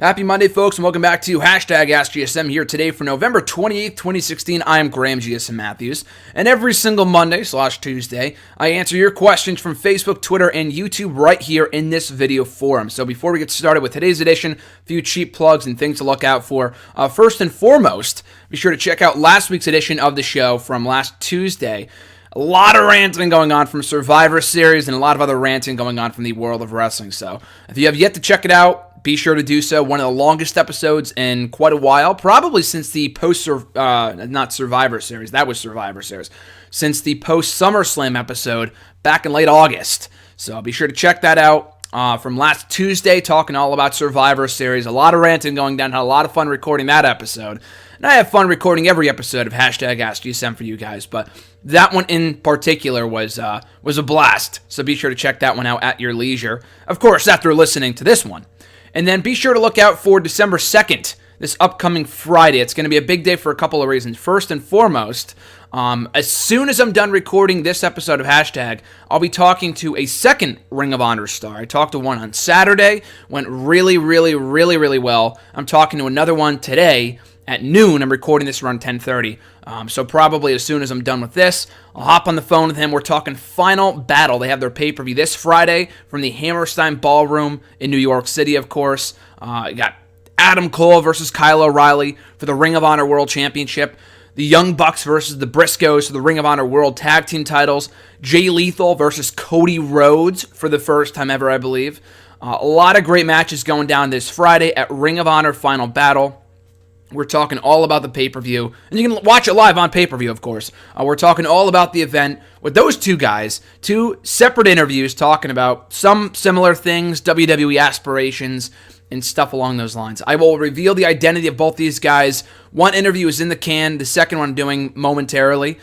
Happy Monday, folks, and welcome back to Hashtag AskGSM here today for November 28th, 2016. I am Graham GSM Matthews, and every single Monday/Tuesday, I answer your questions from Facebook, Twitter, and YouTube right here in this video forum. So before we get started with today's edition, a few cheap plugs and things to look out for. First and foremost, be sure to check out last week's edition of the show from last Tuesday. A lot of ranting going on from Survivor Series and a lot of other ranting going on from the world of wrestling. So if you have yet to check it out, be sure to do so. One of the longest episodes in quite a while, probably since the not Survivor Series, that was Survivor Series, since the post-SummerSlam episode back in late August. So be sure to check that out. From last Tuesday, talking all about Survivor Series. A lot of ranting going down. Had a lot of fun recording that episode. And I have fun recording every episode of Hashtag AskGSM for you guys, but that one in particular was a blast. So be sure to check that one out at your leisure. Of course, after listening to this one. And then be sure to look out for December 2nd, this upcoming Friday. It's going to be a big day for a couple of reasons. First and foremost, as soon as I'm done recording this episode of Hashtag, I'll be talking to a second Ring of Honor star. I talked to one on Saturday, went really well. I'm talking to another one today at noon. I'm recording this around 10:30. So probably as soon as I'm done with this, I'll hop on the phone with him. We're talking Final Battle. They have their pay-per-view this Friday from the Hammerstein Ballroom in New York City, of course. You got Adam Cole versus Kyle O'Reilly for the Ring of Honor World Championship. The Young Bucks versus the Briscoes for the Ring of Honor World Tag Team titles. Jay Lethal versus Cody Rhodes for the first time ever, I believe. A lot of great matches going down this Friday at Ring of Honor Final Battle. We're talking all about the pay-per-view, and you can watch it live on pay-per-view, of course. We're talking all about the event with those two guys, two separate interviews talking about some similar things, WWE aspirations, and stuff along those lines. I will reveal the identity of both these guys. One interview is in the can, the second one I'm doing momentarily.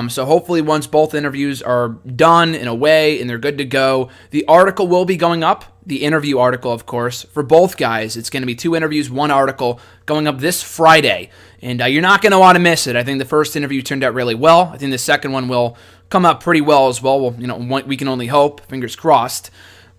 So hopefully once both interviews are done in a way and they're good to go, the article will be going up, the interview article, of course, for both guys. It's going to be 2 interviews, 1 article going up this Friday. And you're not going to want to miss it. I think the first interview turned out really well. I think the second one will come out pretty well as well. We can only hope, fingers crossed.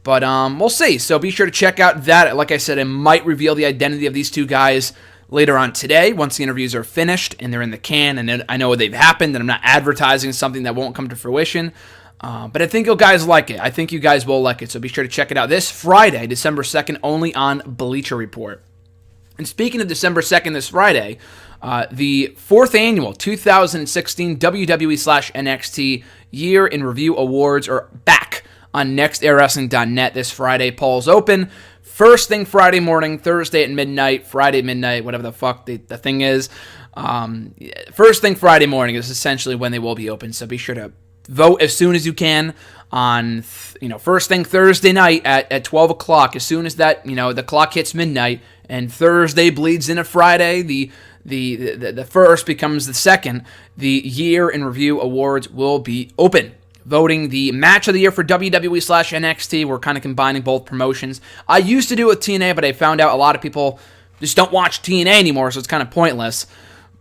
But we'll see. So be sure to check out that. Like I said, I might reveal the identity of these two guys later on today once the interviews are finished and they're in the can and I know they've happened and I'm not advertising something that won't come to fruition. But I think you guys like it. I think you guys will like it. So be sure to check it out this Friday, December 2nd, only on Bleacher Report. And speaking of December 2nd, this Friday, the 4th annual 2016 WWE/NXT Year in Review Awards are back on nextairwrestling.net this Friday. Polls open. First thing Friday morning, Thursday at midnight, Friday at midnight, whatever the fuck the thing is. First thing Friday morning is essentially when they will be open. So be sure to vote as soon as you can on, first thing Thursday night at 12 o'clock. As soon as that, the clock hits midnight and Thursday bleeds into Friday, the first becomes the second. The Year in Review Awards will be open. Voting the match of the year for WWE/NXT. We're kind of combining both promotions. I used to do it with TNA, but I found out a lot of people just don't watch TNA anymore, so it's kind of pointless.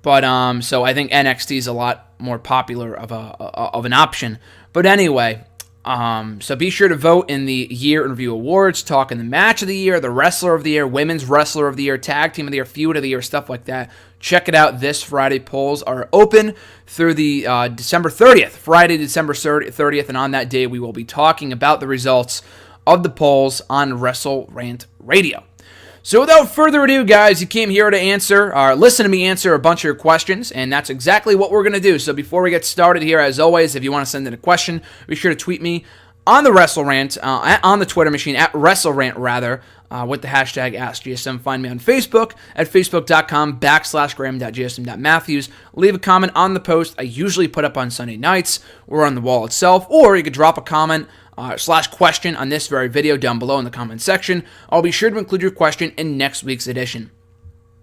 But so I think NXT is a lot more popular of an option. But anyway, so be sure to vote in the Year in Review Awards, talking the match of the year, the wrestler of the year, women's wrestler of the year, tag team of the year, feud of the year, stuff like that. Check it out this Friday. Polls are open through the December 30th, Friday, December 30th, and on that day we will be talking about the results of the polls on Wrestle Rant Radio. So without further ado, guys, you came here to listen to me answer a bunch of your questions, and that's exactly what we're going to do. So before we get started here, as always, if you want to send in a question, be sure to tweet me on the Wrestle Rant, on the Twitter machine, at WrestleRant, with the hashtag AskGSM. Find me on Facebook at facebook.com/Graham.GSM.Matthews. Leave a comment on the post I usually put up on Sunday nights or on the wall itself, or you could drop a comment /question on this very video down below in the comment section. I'll be sure to include your question in next week's edition.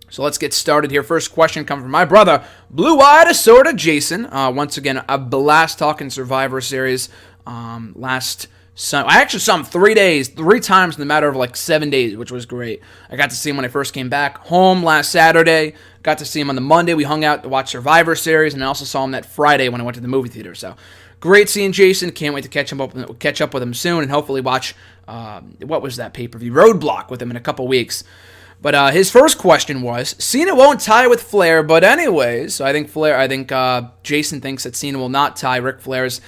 So let's get started here. First question comes from my brother, Blue-Eyed Assorted Jason. Once again, a blast talking Survivor Series. Last Sunday, I actually saw him 3 times in the matter of like 7 days, which was great. I got to see him when I first came back home last Saturday. Got to see him on the Monday. We hung out to watch Survivor Series, and I also saw him that Friday when I went to the movie theater. So great seeing Jason. Can't wait to catch up with him soon, and hopefully watch what was that pay-per-view Roadblock with him in a couple weeks. But his first question was, Cena won't tie with Flair, but anyways, so I think Jason thinks that Cena will not tie Ric Flair's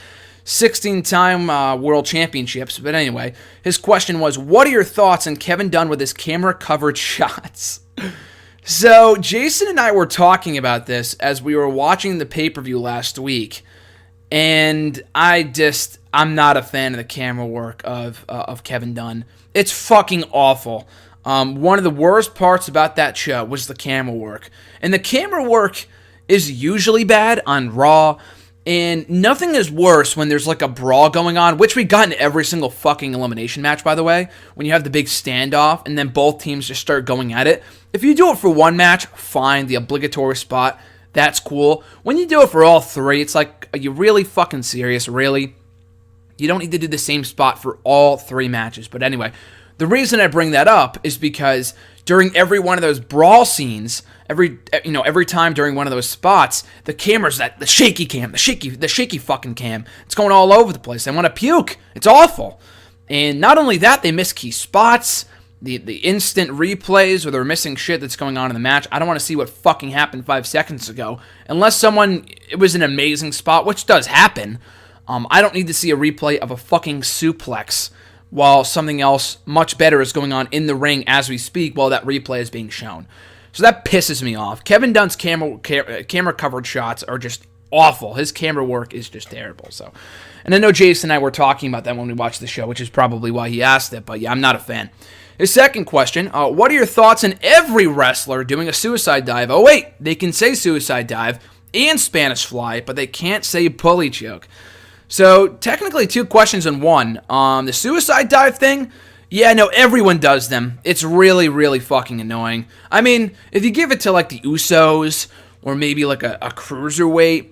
16-time World Championships. But anyway, his question was, what are your thoughts on Kevin Dunn with his camera-covered shots? So Jason and I were talking about this as we were watching the pay-per-view last week, and I'm not a fan of the camera work of Kevin Dunn. It's fucking awful. One of the worst parts about that show was the camera work. And the camera work is usually bad on Raw, and nothing is worse when there's like a brawl going on, which we got in every single fucking elimination match, by the way, when you have the big standoff and then both teams just start going at it. If you do it for one match, fine, the obligatory spot, that's cool. When you do it for all three, it's like, are you really fucking serious? Really? You don't need to do the same spot for all three matches. But anyway, the reason I bring that up is because during every one of those brawl scenes, every time during one of those spots, the camera's the shaky cam, the shaky fucking cam. It's going all over the place. I want to puke. It's awful. And not only that, they miss key spots, the instant replays where they're missing shit that's going on in the match. I don't want to see what fucking happened 5 seconds ago. Unless it was an amazing spot, which does happen. I don't need to see a replay of a fucking suplex while something else much better is going on in the ring as we speak while that replay is being shown. So that pisses me off. Kevin Dunn's camera-covered shots are just awful. His camera work is just terrible. So, and I know Jason and I were talking about that when we watched the show, which is probably why he asked it, but yeah, I'm not a fan. His second question, what are your thoughts on every wrestler doing a suicide dive? Oh wait, they can say suicide dive and Spanish fly, but they can't say pulley choke. So, technically 2 questions in one. The suicide dive thing, yeah, no, everyone does them. It's really, really fucking annoying. I mean, if you give it to, like, the Usos, or maybe, like, a cruiserweight,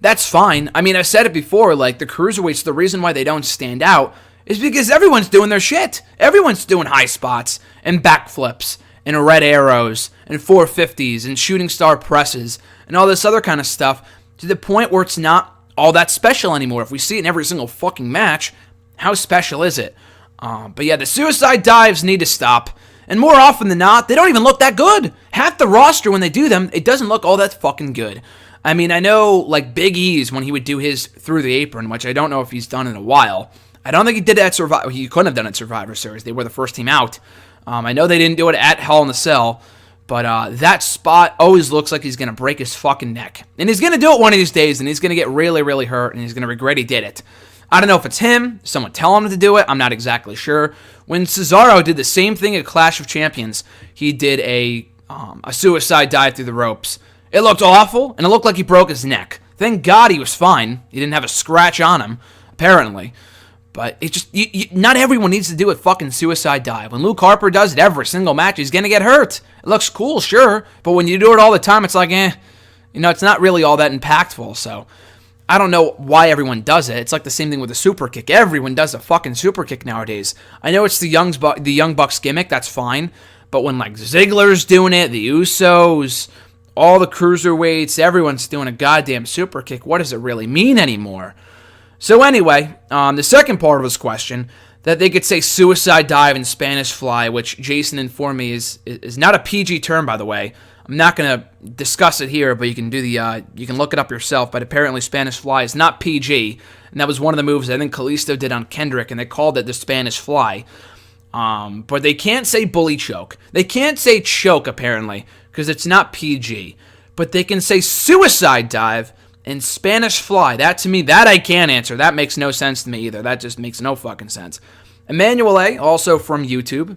that's fine. I mean, I've said it before, like, the cruiserweights, the reason why they don't stand out is because everyone's doing their shit. Everyone's doing high spots, and backflips, and red arrows, and 450s, and shooting star presses, and all this other kind of stuff, to the point where it's not all that special anymore. If we see it in every single fucking match, how special is it? But yeah, the suicide dives need to stop. And more often than not, they don't even look that good. Half the roster, when they do them, it doesn't look all that fucking good. I mean, I know, like, Big E's, when he would do his through the apron, which I don't know if he's done in a while. I don't think he did that at Survivor. He couldn't have done it at Survivor Series. They were the first team out. I know they didn't do it at Hell in a Cell. But that spot always looks like he's going to break his fucking neck. And he's going to do it one of these days, and he's going to get really, really hurt, and he's going to regret he did it. I don't know if it's him, someone tell him to do it, I'm not exactly sure. When Cesaro did the same thing at Clash of Champions, he did a suicide dive through the ropes. It looked awful, and it looked like he broke his neck. Thank God he was fine. He didn't have a scratch on him, apparently. But it just, not everyone needs to do a fucking suicide dive. When Luke Harper does it every single match, he's going to get hurt. It looks cool, sure, but when you do it all the time, it's like, it's not really all that impactful. So, I don't know why everyone does it. It's like the same thing with a super kick. Everyone does a fucking super kick nowadays. I know it's the Young Bucks gimmick, that's fine, but when, like, Ziggler's doing it, the Usos, all the cruiserweights, everyone's doing a goddamn super kick, what does it really mean anymore? So anyway, the second part of his question, that they could say suicide dive and Spanish fly, which Jason informed me is not a PG term, by the way. I'm not going to discuss it here, but you can you can look it up yourself. But apparently Spanish fly is not PG, and that was one of the moves I think Kalisto did on Kendrick, and they called it the Spanish fly. But they can't say bully choke. They can't say choke, apparently, because it's not PG. But they can say suicide dive and Spanish fly. That, to me, that I can't answer. That makes no sense to me either. That just makes no fucking sense. Emmanuel A., also from YouTube.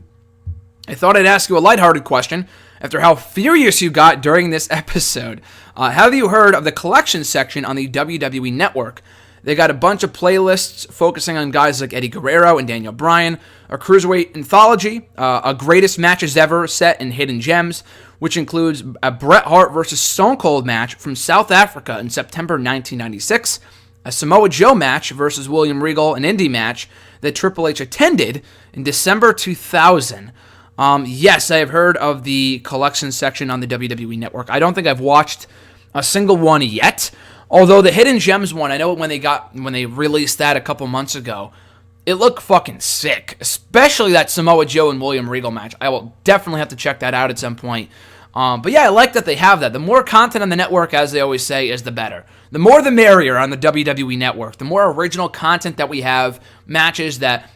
I thought I'd ask you a lighthearted question after how furious you got during this episode. Have you heard of the collection section on the WWE Network? They got a bunch of playlists focusing on guys like Eddie Guerrero and Daniel Bryan, a cruiserweight anthology, a greatest matches ever set in Hidden Gems, which includes a Bret Hart versus Stone Cold match from South Africa in September 1996, a Samoa Joe match versus William Regal, an indie match that Triple H attended in December 2000. Yes, I have heard of the collection section on the WWE Network. I don't think I've watched a single one yet. Although the Hidden Gems one, I know when they released that a couple months ago, it looked fucking sick, especially that Samoa Joe and William Regal match. I will definitely have to check that out at some point. But yeah, I like that they have that. The more content on the network, as they always say, is the better. The more the merrier on the WWE network. The more original content that we have, matches that,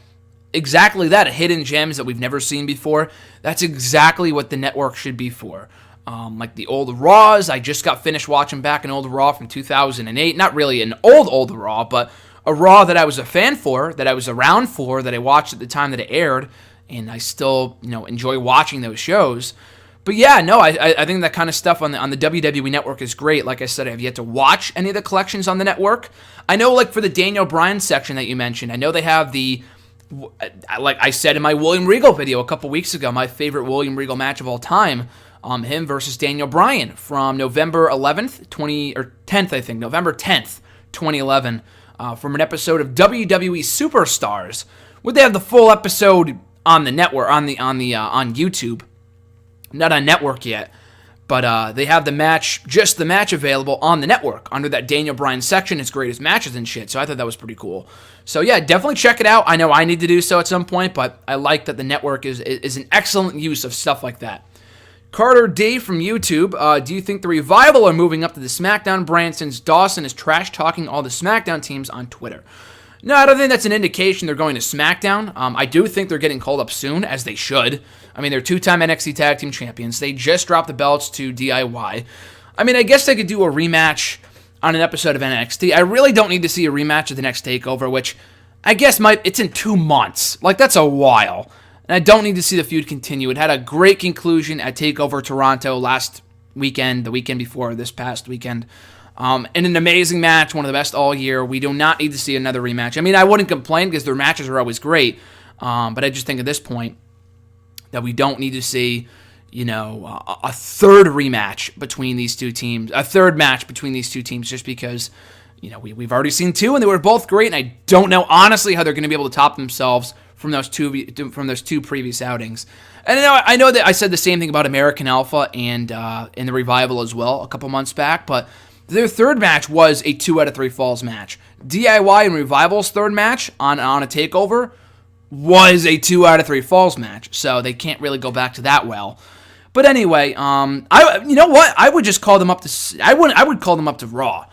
exactly that, hidden gems that we've never seen before. That's exactly what the network should be for. Like the old Raws, I just got finished watching back an old Raw from 2008. Not really an old Raw, but a Raw that I was a fan for, that I was around for, that I watched at the time that it aired, and I still, enjoy watching those shows. But yeah, no, I think that kind of stuff on the WWE Network is great. Like I said, I have yet to watch any of the collections on the network. I know, like, for the Daniel Bryan section that you mentioned, I know they have the, like I said in my William Regal video a couple weeks ago, my favorite William Regal match of all time, him versus Daniel Bryan from November 10th, 2011, from an episode of WWE Superstars, where they have the full episode on the network, on YouTube. Not on network yet, but they have the match available on the network under that Daniel Bryan section. It's greatest matches and shit, so I thought that was pretty cool. So yeah, definitely check it out. I know I need to do so at some point, but I like that the network is an excellent use of stuff like that. Carter D from YouTube, do you think the Revival are moving up to the SmackDown brand since Dawson is trash-talking all the SmackDown teams on Twitter? No, I don't think that's an indication they're going to SmackDown. I do think they're getting called up soon, as they should. I mean, they're two-time NXT Tag Team Champions. They just dropped the belts to DIY. I mean, I guess they could do a rematch on an episode of NXT. I really don't need to see a rematch of the next TakeOver, which I guess it's in 2 months. Like, that's a while. And I don't need to see the feud continue. It had a great conclusion at TakeOver Toronto last weekend, the weekend before this past weekend. And an amazing match, one of the best all year. We do not need to see another rematch. I mean, I wouldn't complain because their matches are always great. But I just think at this point that we don't need to see, a third rematch between these two teams, a third match between these two teams, just because, we've already seen two and they were both great. And I don't know honestly how they're going to be able to top themselves from those two previous outings. And I know that I said the same thing about American Alpha and in the Revival as well a couple months back, but their third match was a 2 out of 3 falls match. DIY and Revival's third match on a TakeOver was a 2 out of 3 falls match, so they can't really go back to that well. But anyway, I would just call them up to I would call them up to Raw.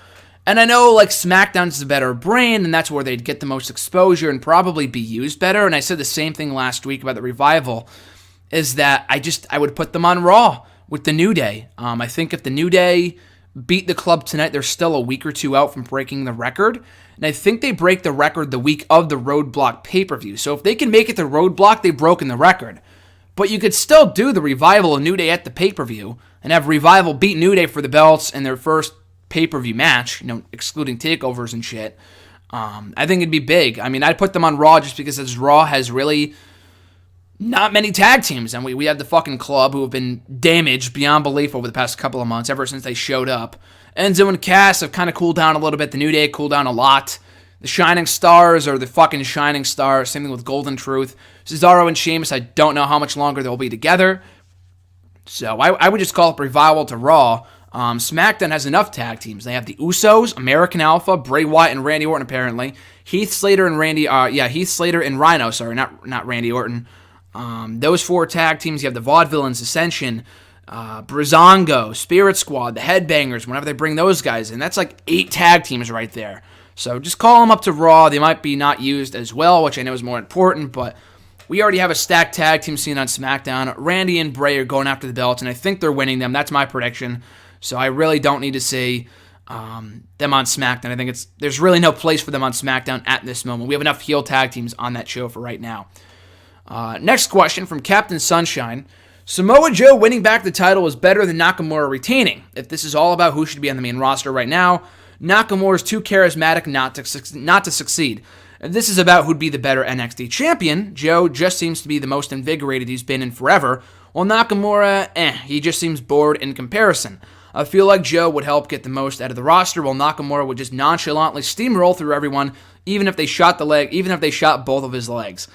And I know, like, SmackDown's the better brand, and that's where they'd get the most exposure and probably be used better. And I said the same thing last week about the Revival, is that I would put them on Raw with the New Day. I think if the New Day beat the club tonight, they're still a week or two out from breaking the record. And I think they break the record the week of the Roadblock pay-per-view. So if they can make it to Roadblock, they've broken the record. But you could still do the Revival and New Day at the pay-per-view and have Revival beat New Day for the belts in their first pay-per-view match, excluding takeovers and shit. I think it'd be big. I mean, I'd put them on Raw just because this Raw has really not many tag teams. And we have the fucking club who have been damaged beyond belief over the past couple of months, ever since they showed up. Enzo and Cass have kind of cooled down a little bit. The New Day cooled down a lot. The Shining Stars are the fucking Shining Stars. Same thing with Golden Truth. Cesaro and Sheamus, I don't know how much longer they'll be together. So I would just call it Revival to Raw. SmackDown has enough tag teams. They have the Usos, American Alpha, Bray Wyatt, and Randy Orton, apparently. Heath Slater and Rhino, not Randy Orton. Those 4 tag teams. You have the Vaudevillains, Ascension, Breezango, Spirit Squad, the Headbangers, whenever they bring those guys in. That's like 8 tag teams right there. So just call them up to Raw. They might be not used as well, which I know is more important, but we already have a stacked tag team scene on SmackDown. Randy and Bray are going after the belts, and I think they're winning them. That's my prediction. So I really don't need to see them on SmackDown. I think there's really no place for them on SmackDown at this moment. We have enough heel tag teams on that show for right now. Next question from Captain Sunshine. Samoa Joe winning back the title is better than Nakamura retaining. If this is all about who should be on the main roster right now, Nakamura is too charismatic not to succeed. If this is about who'd be the better NXT champion, Joe just seems to be the most invigorated he's been in forever, while Nakamura, he just seems bored in comparison. I feel like Joe would help get the most out of the roster, while Nakamura would just nonchalantly steamroll through everyone, even if they shot both of his legs.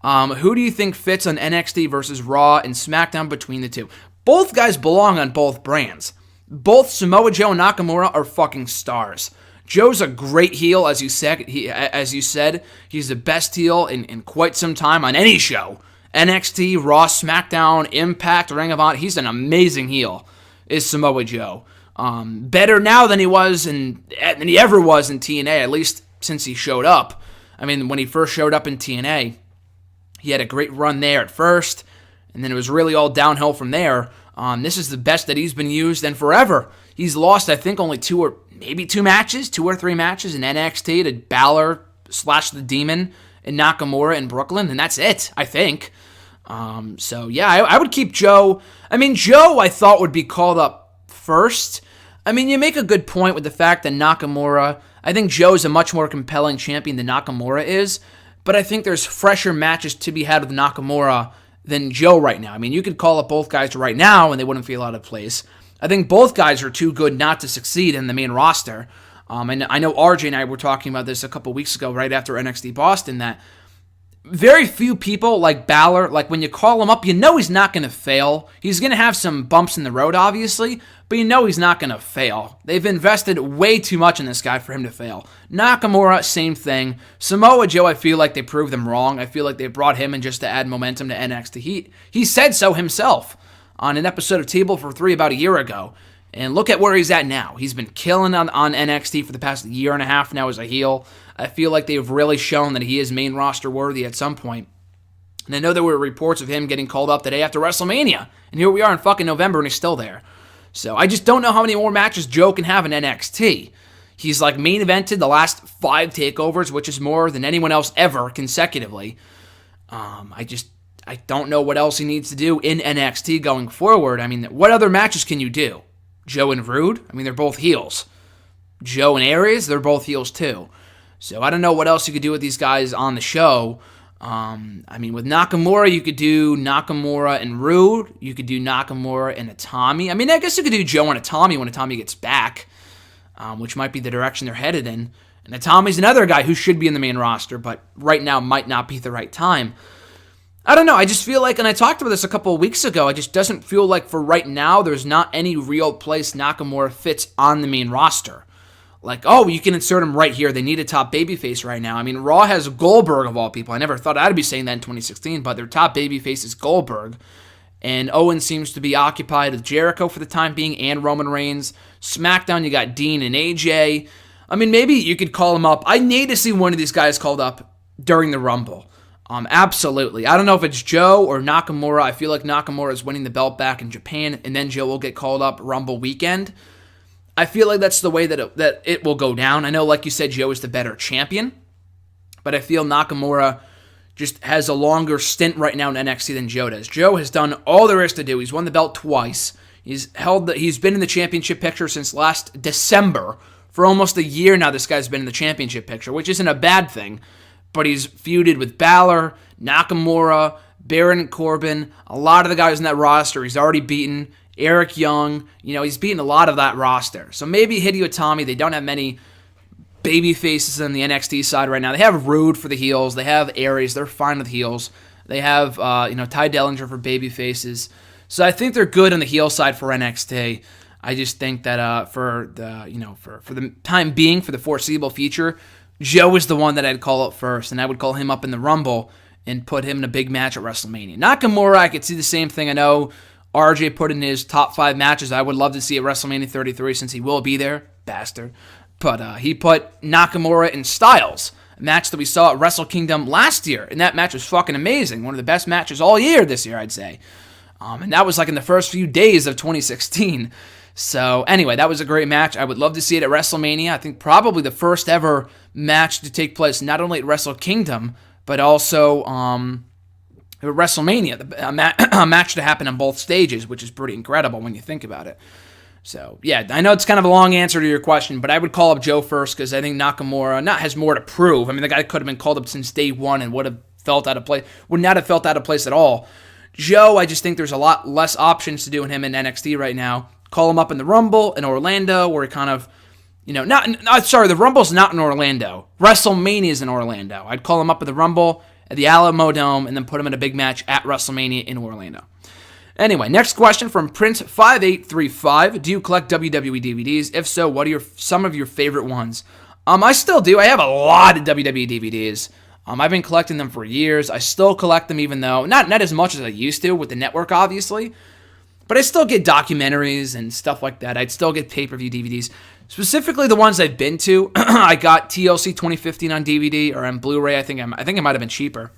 Who do you think fits on NXT versus Raw and SmackDown between the two? Both guys belong on both brands. Both Samoa Joe and Nakamura are fucking stars. Joe's a great heel, as you said. He's the best heel in quite some time on any show. NXT, Raw, SmackDown, Impact, Ring of Honor. He's an amazing heel, is Samoa Joe. Better now than he was than he ever was in TNA, at least since he showed up. I mean, when he first showed up in TNA, he had a great run there at first, and then it was really all downhill from there. This is the best that he's been used in forever. He's lost, I think, only two or three matches in NXT to Balor / the Demon and Nakamura in Brooklyn, and that's it, I think. So, yeah, I would keep Joe. I mean, Joe, I thought, would be called up first. I mean, you make a good point with the fact that Nakamura, I think Joe is a much more compelling champion than Nakamura is, but I think there's fresher matches to be had with Nakamura than Joe right now. I mean, you could call up both guys right now and they wouldn't feel out of place. I think both guys are too good not to succeed in the main roster. And I know RJ and I were talking about this a couple weeks ago right after NXT Boston, that very few people like Balor, like when you call him up, you know he's not going to fail. He's going to have some bumps in the road, obviously, but you know he's not going to fail. They've invested way too much in this guy for him to fail. Nakamura, same thing. Samoa Joe, I feel like they proved them wrong. I feel like they brought him in just to add momentum to NXT. He said so himself on an episode of Table for Three about a year ago. And look at where he's at now. He's been killing on NXT for the past year and a half now as a heel. I feel like they've really shown that he is main roster worthy at some point. And I know there were reports of him getting called up the day after WrestleMania. And here we are in fucking November and he's still there. So I just don't know how many more matches Joe can have in NXT. He's like main evented the last 5 takeovers, which is more than anyone else ever consecutively. I don't know what else he needs to do in NXT going forward. I mean, what other matches can you do? Joe and Rude? I mean, they're both heels. Joe and Aries? They're both heels too. So I don't know what else you could do with these guys on the show. I mean, with Nakamura, you could do Nakamura and Rude. You could do Nakamura and Itami. I mean, I guess you could do Joe and Itami when Itami gets back, which might be the direction they're headed in. And Itami's another guy who should be in the main roster, but right now might not be the right time. I don't know, I just feel like, and I talked about this a couple of weeks ago, it just doesn't feel like for right now there's not any real place Nakamura fits on the main roster. Like, oh, you can insert him right here. They need a top babyface right now. I mean, Raw has Goldberg of all people. I never thought I'd be saying that in 2016, but their top babyface is Goldberg. And Owen seems to be occupied with Jericho for the time being and Roman Reigns. SmackDown, you got Dean and AJ. I mean, maybe you could call them up. I need to see one of these guys called up during the Rumble. Absolutely. I don't know if it's Joe or Nakamura. I feel like Nakamura is winning the belt back in Japan, and then Joe will get called up Rumble weekend. I feel like that's the way that it will go down. I know, like you said, Joe is the better champion, but I feel Nakamura just has a longer stint right now in NXT than Joe does. Joe has done all there is to do. He's won the belt twice. He's been in the championship picture since last December. For almost a year now, this guy's been in the championship picture, which isn't a bad thing. But he's feuded with Balor, Nakamura, Baron Corbin, a lot of the guys in that roster he's already beaten. Eric Young, he's beaten a lot of that roster. So maybe Hideo Itami, they don't have many baby faces on the NXT side right now. They have Rude for the heels. They have Aries. They're fine with heels. They have, Ty Dellinger for baby faces. So I think they're good on the heel side for NXT. I just think that for the time being, for the foreseeable future, Joe is the one that I'd call up first, and I would call him up in the Rumble and put him in a big match at WrestleMania. Nakamura, I could see the same thing. I know RJ put in his top 5 matches. I would love to see at WrestleMania 33 since he will be there, bastard. But he put Nakamura and Styles, a match that we saw at Wrestle Kingdom last year, and that match was fucking amazing. One of the best matches all year this year, I'd say. And that was like in the first few days of 2016. So anyway, that was a great match. I would love to see it at WrestleMania. I think probably the first ever match to take place not only at Wrestle Kingdom, but also at WrestleMania. A match to happen on both stages, which is pretty incredible when you think about it. So yeah, I know it's kind of a long answer to your question, but I would call up Joe first because I think Nakamura has more to prove. I mean, the guy could have been called up since day one and would not have felt out of place at all. Joe, I just think there's a lot less options to do in him in NXT right now. Call him up in the Rumble in Orlando, where he kind of, the Rumble's not in Orlando. WrestleMania's in Orlando. I'd call him up at the Rumble at the Alamo Dome and then put him in a big match at WrestleMania in Orlando. Anyway, next question from Prince5835. Do you collect WWE DVDs? If so, what are some of your favorite ones? I still do. I have a lot of WWE DVDs. I've been collecting them for years. I still collect them, even though not as much as I used to with the network, obviously. But I still get documentaries and stuff like that. I'd still get pay-per-view DVDs. Specifically, the ones I've been to. I got TLC 2015 on DVD or on Blu-ray. I think it might have been cheaper.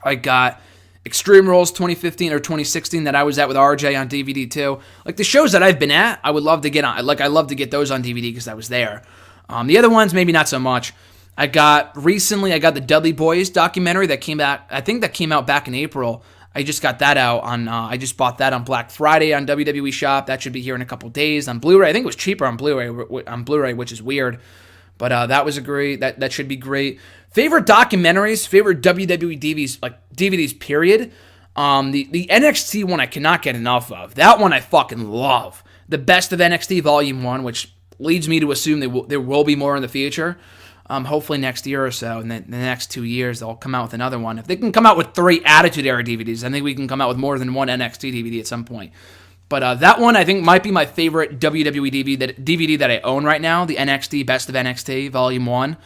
I got Extreme Rules 2015 or 2016 that I was at with RJ on DVD too. Like the shows that I've been at, I would love to get on. Like I love to get those on DVD because I was there. The other ones, maybe not so much. I got the Dudley Boys documentary that came out. I think that came out back in April. I just got that out on. I just bought that on Black Friday on WWE Shop. That should be here in a couple days on Blu-ray. I think it was cheaper on Blu-ray, which is weird. But that was that should be great. Favorite documentaries, favorite WWE DVDs. Period. The NXT one I cannot get enough of. That one I fucking love. The Best of NXT Volume 1, which leads me to assume there will be more in the future. Hopefully next year or so, and then the next 2 years they'll come out with another one. If they can come out with 3 Attitude Era DVDs, I think we can come out with more than one NXT DVD at some point. But that one I think might be my favorite WWE DVD that I own right now, the NXT Best of NXT Volume 1.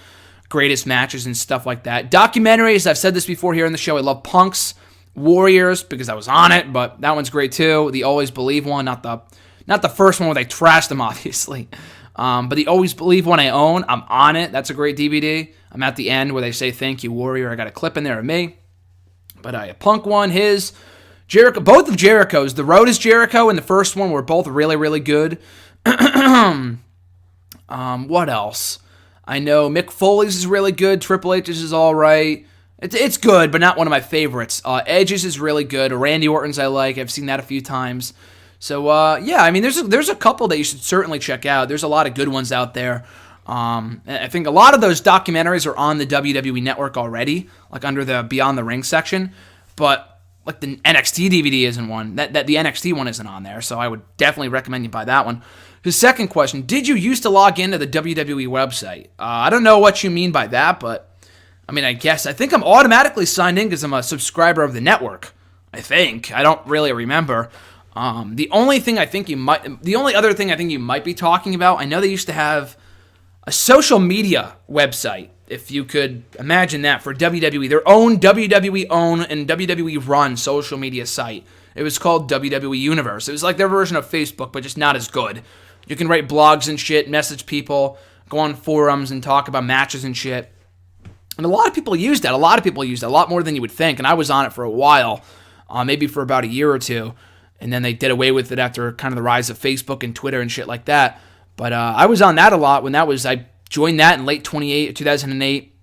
Greatest matches and stuff like that. Documentaries, I've said this before here on the show, I love Punk's Warriors because I was on it, but that one's great too. The Always Believe one, not the first one where they trashed them, obviously. But the Always Believe one I own, I'm on it. That's a great DVD. I'm at the end where they say, "Thank you, Warrior." I got a clip in there of me. But a Punk one, his, Jericho, both of Jericho's. The Road is Jericho and the first one were both really, really good. What else? I know Mick Foley's is really good. Triple H's is all right. It's good, but not one of my favorites. Edge's is really good. Randy Orton's I like. I've seen that a few times. So, yeah, I mean, there's a couple that you should certainly check out. There's a lot of good ones out there. I think a lot of those documentaries are on the WWE Network already, like under the Beyond the Ring section. But, like, the NXT DVD isn't one. That the NXT one isn't on there, so I would definitely recommend you buy that one. His second question, did you used to log into the WWE website? I don't know what you mean by that, but, I mean, I think I'm automatically signed in because I'm a subscriber of the network. I think. I don't really remember. The only other thing I think you might be talking about, I know they used to have a social media website, if you could imagine that, for WWE. Their own WWE own and WWE run social media site. It was called WWE Universe. It was like their version of Facebook, but just not as good. You can write blogs and shit, message people, go on forums and talk about matches and shit. And a lot of people use that. A lot more than you would think. And I was on it for a while, maybe for about a year or two. And then they did away with it after kind of the rise of Facebook and Twitter and shit like that. But I was on that a lot I joined that in late 2008.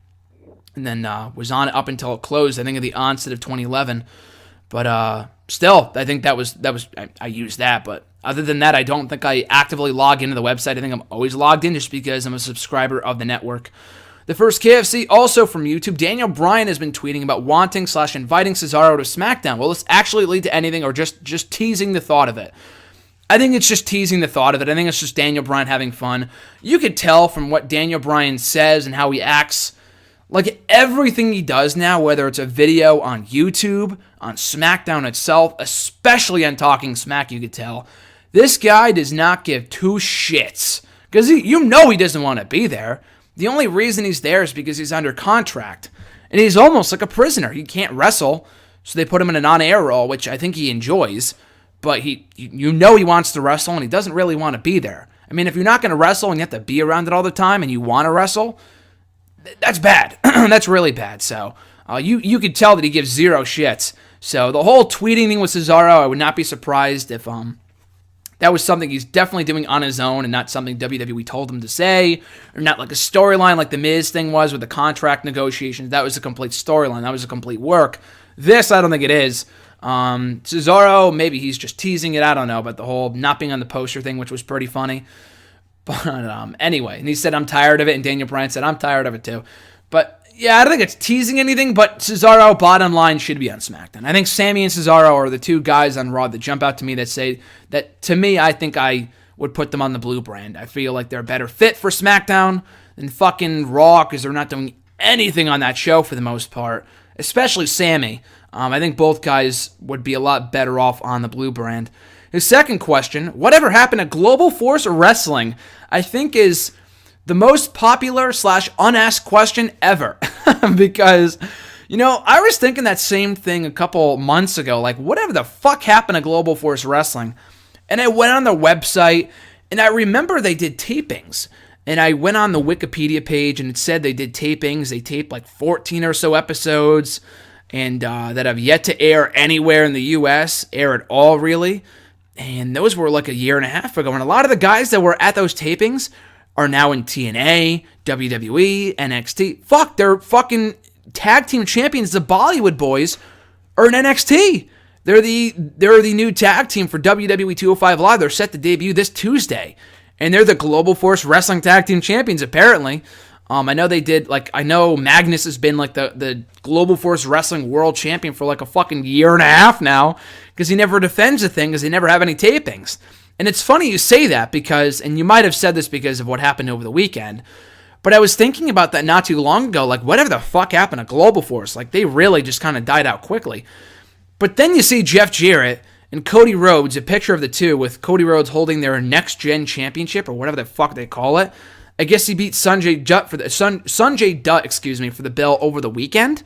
And then was on it up until it closed, I think at the onset of 2011. But still, I think I used that. But other than that, I don't think I actively log into the website. I think I'm always logged in just because I'm a subscriber of the network. The first KFC, also from YouTube, Daniel Bryan has been tweeting about wanting/inviting Cesaro to SmackDown. Will this actually lead to anything or just teasing the thought of it? I think it's just teasing the thought of it. I think it's just Daniel Bryan having fun. You could tell from what Daniel Bryan says and how he acts, like everything he does now, whether it's a video on YouTube, on SmackDown itself, especially on Talking Smack, you could tell, this guy does not give two shits. Because he doesn't want to be there. The only reason he's there is because he's under contract. And he's almost like a prisoner. He can't wrestle, so they put him in an on-air role, which I think he enjoys. But he wants to wrestle, and he doesn't really want to be there. I mean, if you're not going to wrestle and you have to be around it all the time and you want to wrestle, that's bad. That's really bad. So you could tell that he gives zero shits. So the whole tweeting thing with Cesaro, I would not be surprised if that was something he's definitely doing on his own and not something WWE told him to say, or not like a storyline like the Miz thing was with the contract negotiations. That was a complete storyline. That was a complete work. This, I don't think it is. Cesaro, maybe he's just teasing it. I don't know, but the whole not being on the poster thing, which was pretty funny. But anyway, and he said, I'm tired of it, and Daniel Bryan said, I'm tired of it too. But yeah, I don't think it's teasing anything, but Cesaro, bottom line, should be on SmackDown. I think Sammy and Cesaro are the two guys on Raw that jump out to me that say that, to me, I think I would put them on the Blue brand. I feel like they're a better fit for SmackDown than fucking Raw because they're not doing anything on that show for the most part, especially Sammy. I think both guys would be a lot better off on the Blue brand. His second question, whatever happened to Global Force Wrestling? I think is the most popular / unasked question ever. Because, I was thinking that same thing a couple months ago. Like, whatever the fuck happened to Global Force Wrestling? And I went on their website, and I remember they did tapings. And I went on the Wikipedia page, and it said they did tapings. They taped like 14 or so episodes, and that have yet to air anywhere in the U.S., air at all, really. And those were like a year and a half ago. And a lot of the guys that were at those tapings are now in TNA, WWE, NXT. Fuck, they're fucking tag team champions. The Bollywood Boys are in NXT. They're the new tag team for WWE 205 Live. They're set to debut this Tuesday. And they're the Global Force Wrestling Tag Team Champions, apparently. I know they did, I know Magnus has been, the Global Force Wrestling World Champion for, a fucking year and a half now, because he never defends the thing, because they never have any tapings. And it's funny you say that, because, and you might have said this because of what happened over the weekend, but I was thinking about that not too long ago, whatever the fuck happened to Global Force? They really just kind of died out quickly. But then you see Jeff Jarrett and Cody Rhodes, a picture of the two, with Cody Rhodes holding their next-gen championship, or whatever the fuck they call it. I guess he beat Sanjay Dutt for the belt over the weekend,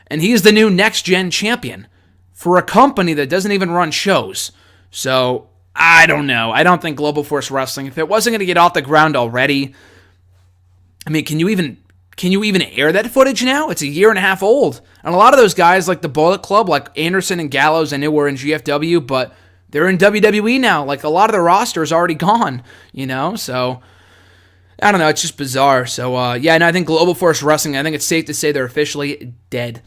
and he's the new next-gen champion for a company that doesn't even run shows. So, I don't know. I don't think Global Force Wrestling, if it wasn't going to get off the ground already, I mean, can you even air that footage now? It's a year and a half old. And a lot of those guys, like the Bullet Club, like Anderson and Gallows, I knew were in GFW, but they're in WWE now. A lot of the roster is already gone, So, I don't know. It's just bizarre. So, I think Global Force Wrestling, I think it's safe to say they're officially dead.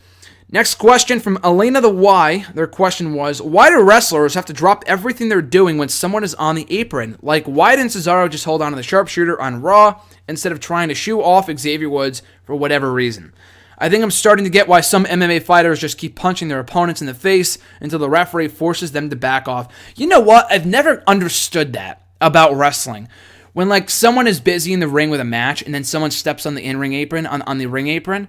Next question from Elena the Y. Their question was, why do wrestlers have to drop everything they're doing when someone is on the apron? Why didn't Cesaro just hold on to the sharpshooter on Raw instead of trying to shoo off Xavier Woods for whatever reason? I think I'm starting to get why some MMA fighters just keep punching their opponents in the face until the referee forces them to back off. You know what? I've never understood that about wrestling. When, someone is busy in the ring with a match and then someone steps on the in-ring apron, on the ring apron,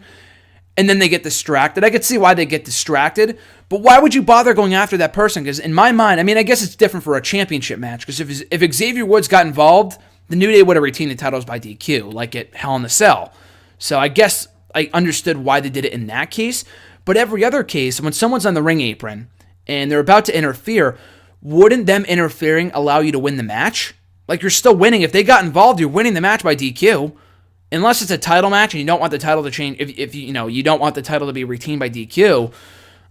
and then they get distracted. I could see why they get distracted, but why would you bother going after that person? Because in my mind, I guess it's different for a championship match, because if Xavier Woods got involved, the New Day would have retained the titles by DQ, like at Hell in a Cell. So I guess I understood why they did it in that case, but every other case, when someone's on the ring apron and they're about to interfere, wouldn't them interfering allow you to win the match? You're still winning. If they got involved, you're winning the match by DQ. Unless it's a title match and you don't want the title to change, if you don't want the title to be retained by DQ,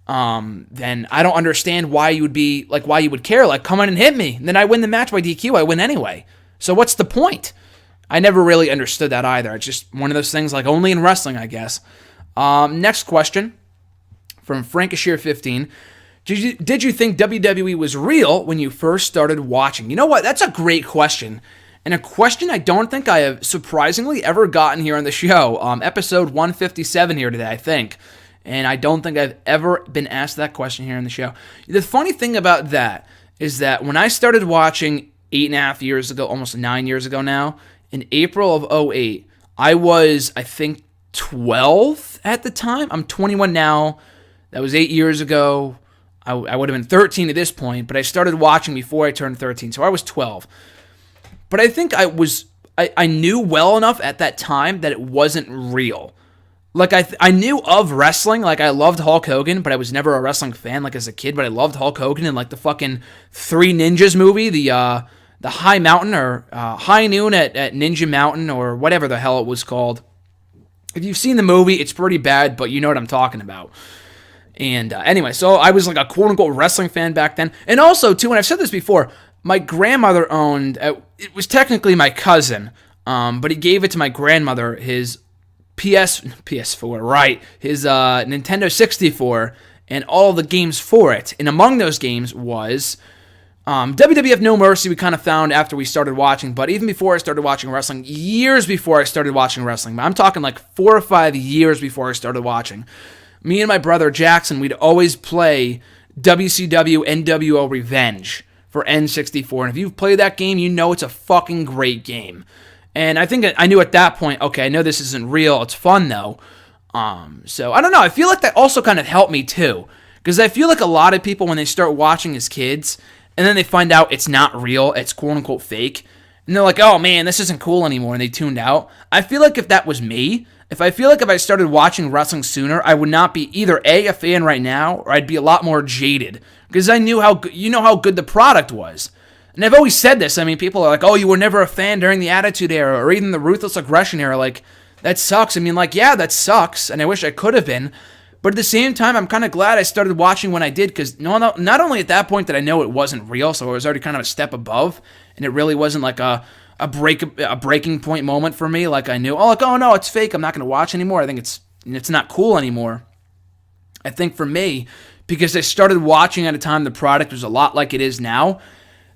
then I don't understand why you would be, why you would care. Come on and hit me. Then I win the match by DQ. I win anyway. So what's the point? I never really understood that either. It's just one of those things, only in wrestling, I guess. Next question from Frankashire15. Did you think WWE was real when you first started watching? You know what? That's a great question. And a question I don't think I have surprisingly ever gotten here on the show. Episode 157 here today, I think. And I don't think I've ever been asked that question here on the show. The funny thing about that is that when I started watching 8.5 years ago, almost 9 years ago now, in April of 2008, I was, I think, 12 at the time. I'm 21 now. That was 8 years ago. I would have been 13 at this point, but I started watching before I turned 13, so I was 12. But I think I knew well enough at that time that it wasn't real. I knew of wrestling. I loved Hulk Hogan, but I was never a wrestling fan, as a kid, but I loved Hulk Hogan and, the fucking Three Ninjas movie, the High Mountain, or High Noon at Ninja Mountain, or whatever the hell it was called. If you've seen the movie, it's pretty bad, but you know what I'm talking about. And anyway, so I was a quote-unquote wrestling fan back then. And also, too, and I've said this before, my grandmother owned, it was technically my cousin, but he gave it to my grandmother, his PS4, right, his Nintendo 64, and all the games for it. And among those games was WWF No Mercy. We kind of found after we started watching, but even before I started watching wrestling, years before I started watching wrestling, I'm talking 4 or 5 years before I started watching, me and my brother Jackson, we'd always play WCW NWO Revenge for N64. And if you've played that game, you know it's a fucking great game. And I think I knew at that point, okay, I know this isn't real. It's fun, though. So, I don't know. I feel like that also kind of helped me, too. Because I feel like a lot of people, when they start watching as kids, and then they find out it's not real, it's quote-unquote fake, and they're like, oh man, this isn't cool anymore, and they tuned out. I feel like if that was me, if I started watching wrestling sooner, I would not be either a fan right now, or I'd be a lot more jaded, because I knew how good the product was. And I've always said this. I mean, people are like, oh, you were never a fan during the Attitude Era, or even the Ruthless Aggression Era. Like, that sucks. I mean, like, yeah, that sucks, and I wish I could have been. But at the same time, I'm kind of glad I started watching when I did, because not only at that point did I know it wasn't real, so it was already kind of a step above, and it really wasn't like a breaking point moment for me. Like, I knew, oh no, it's fake, I'm not going to watch anymore. I think it's not cool anymore. I think for me, because I started watching at a time the product was a lot like it is now,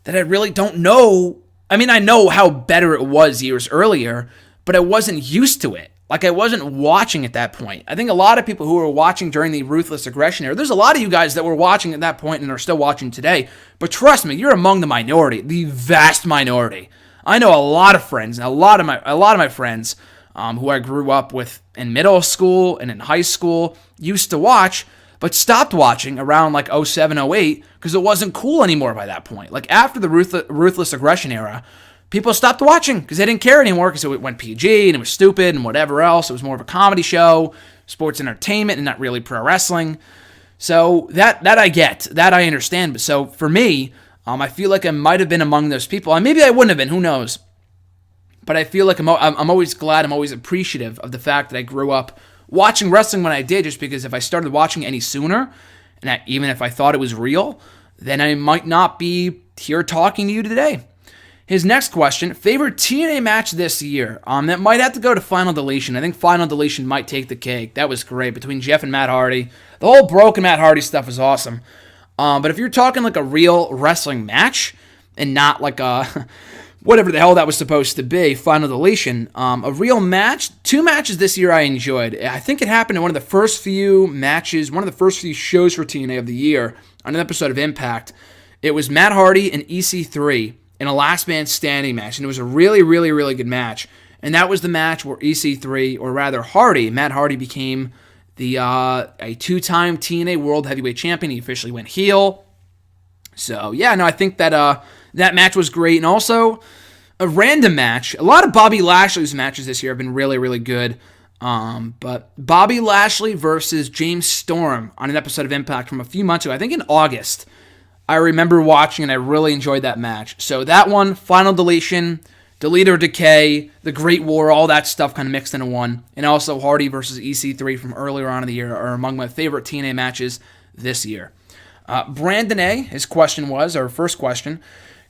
that I really don't know. I mean, I know how better it was years earlier, but I wasn't used to it. Like, I wasn't watching at that point. I think a lot of people who were watching during the Ruthless Aggression Era, there's a lot of you guys that were watching at that point and are still watching today, but trust me, you're among the minority, the vast minority. I know a lot of friends, and a lot of my friends who I grew up with in middle school and in high school used to watch, but stopped watching around like 07, 08 because it wasn't cool anymore by that point. Like, after the Ruthless Aggression Era, people stopped watching because they didn't care anymore, because it went PG and it was stupid and whatever else. It was more of a comedy show, sports entertainment, and not really pro wrestling. So that I get, that I understand. But so for me, I feel like I might have been among those people. And maybe I wouldn't have been, who knows? But I feel like I'm always glad, I'm always appreciative of the fact that I grew up watching wrestling when I did, just because if I started watching any sooner, and even if I thought it was real, then I might not be here talking to you today. His next question, favorite TNA match this year? That might have to go to Final Deletion. I think Final Deletion might take the cake. That was great, between Jeff and Matt Hardy. The whole broken Matt Hardy stuff was awesome. But if you're talking like a real wrestling match, and not like a whatever the hell that was supposed to be, Final Deletion, a real match, 2 matches this year I enjoyed. I think it happened in one of the first few matches, one of the first few shows for TNA of the year, on an episode of Impact. It was Matt Hardy and EC3 in a last man standing match, and it was a really, really, really good match. And that was the match where EC3, or rather Matt Hardy, became a 2-time TNA World Heavyweight Champion. He officially went heel. So, yeah, no, I think that that match was great. And also, a random match. A lot of Bobby Lashley's matches this year have been really, really good. But Bobby Lashley versus James Storm on an episode of Impact from a few months ago, I think in August, I remember watching, and I really enjoyed that match. So that one, Final Deletion, Delete or Decay, The Great War, all that stuff kind of mixed into one. And also Hardy versus EC3 from earlier on in the year are among my favorite TNA matches this year. Brandon A., his question was, our first question,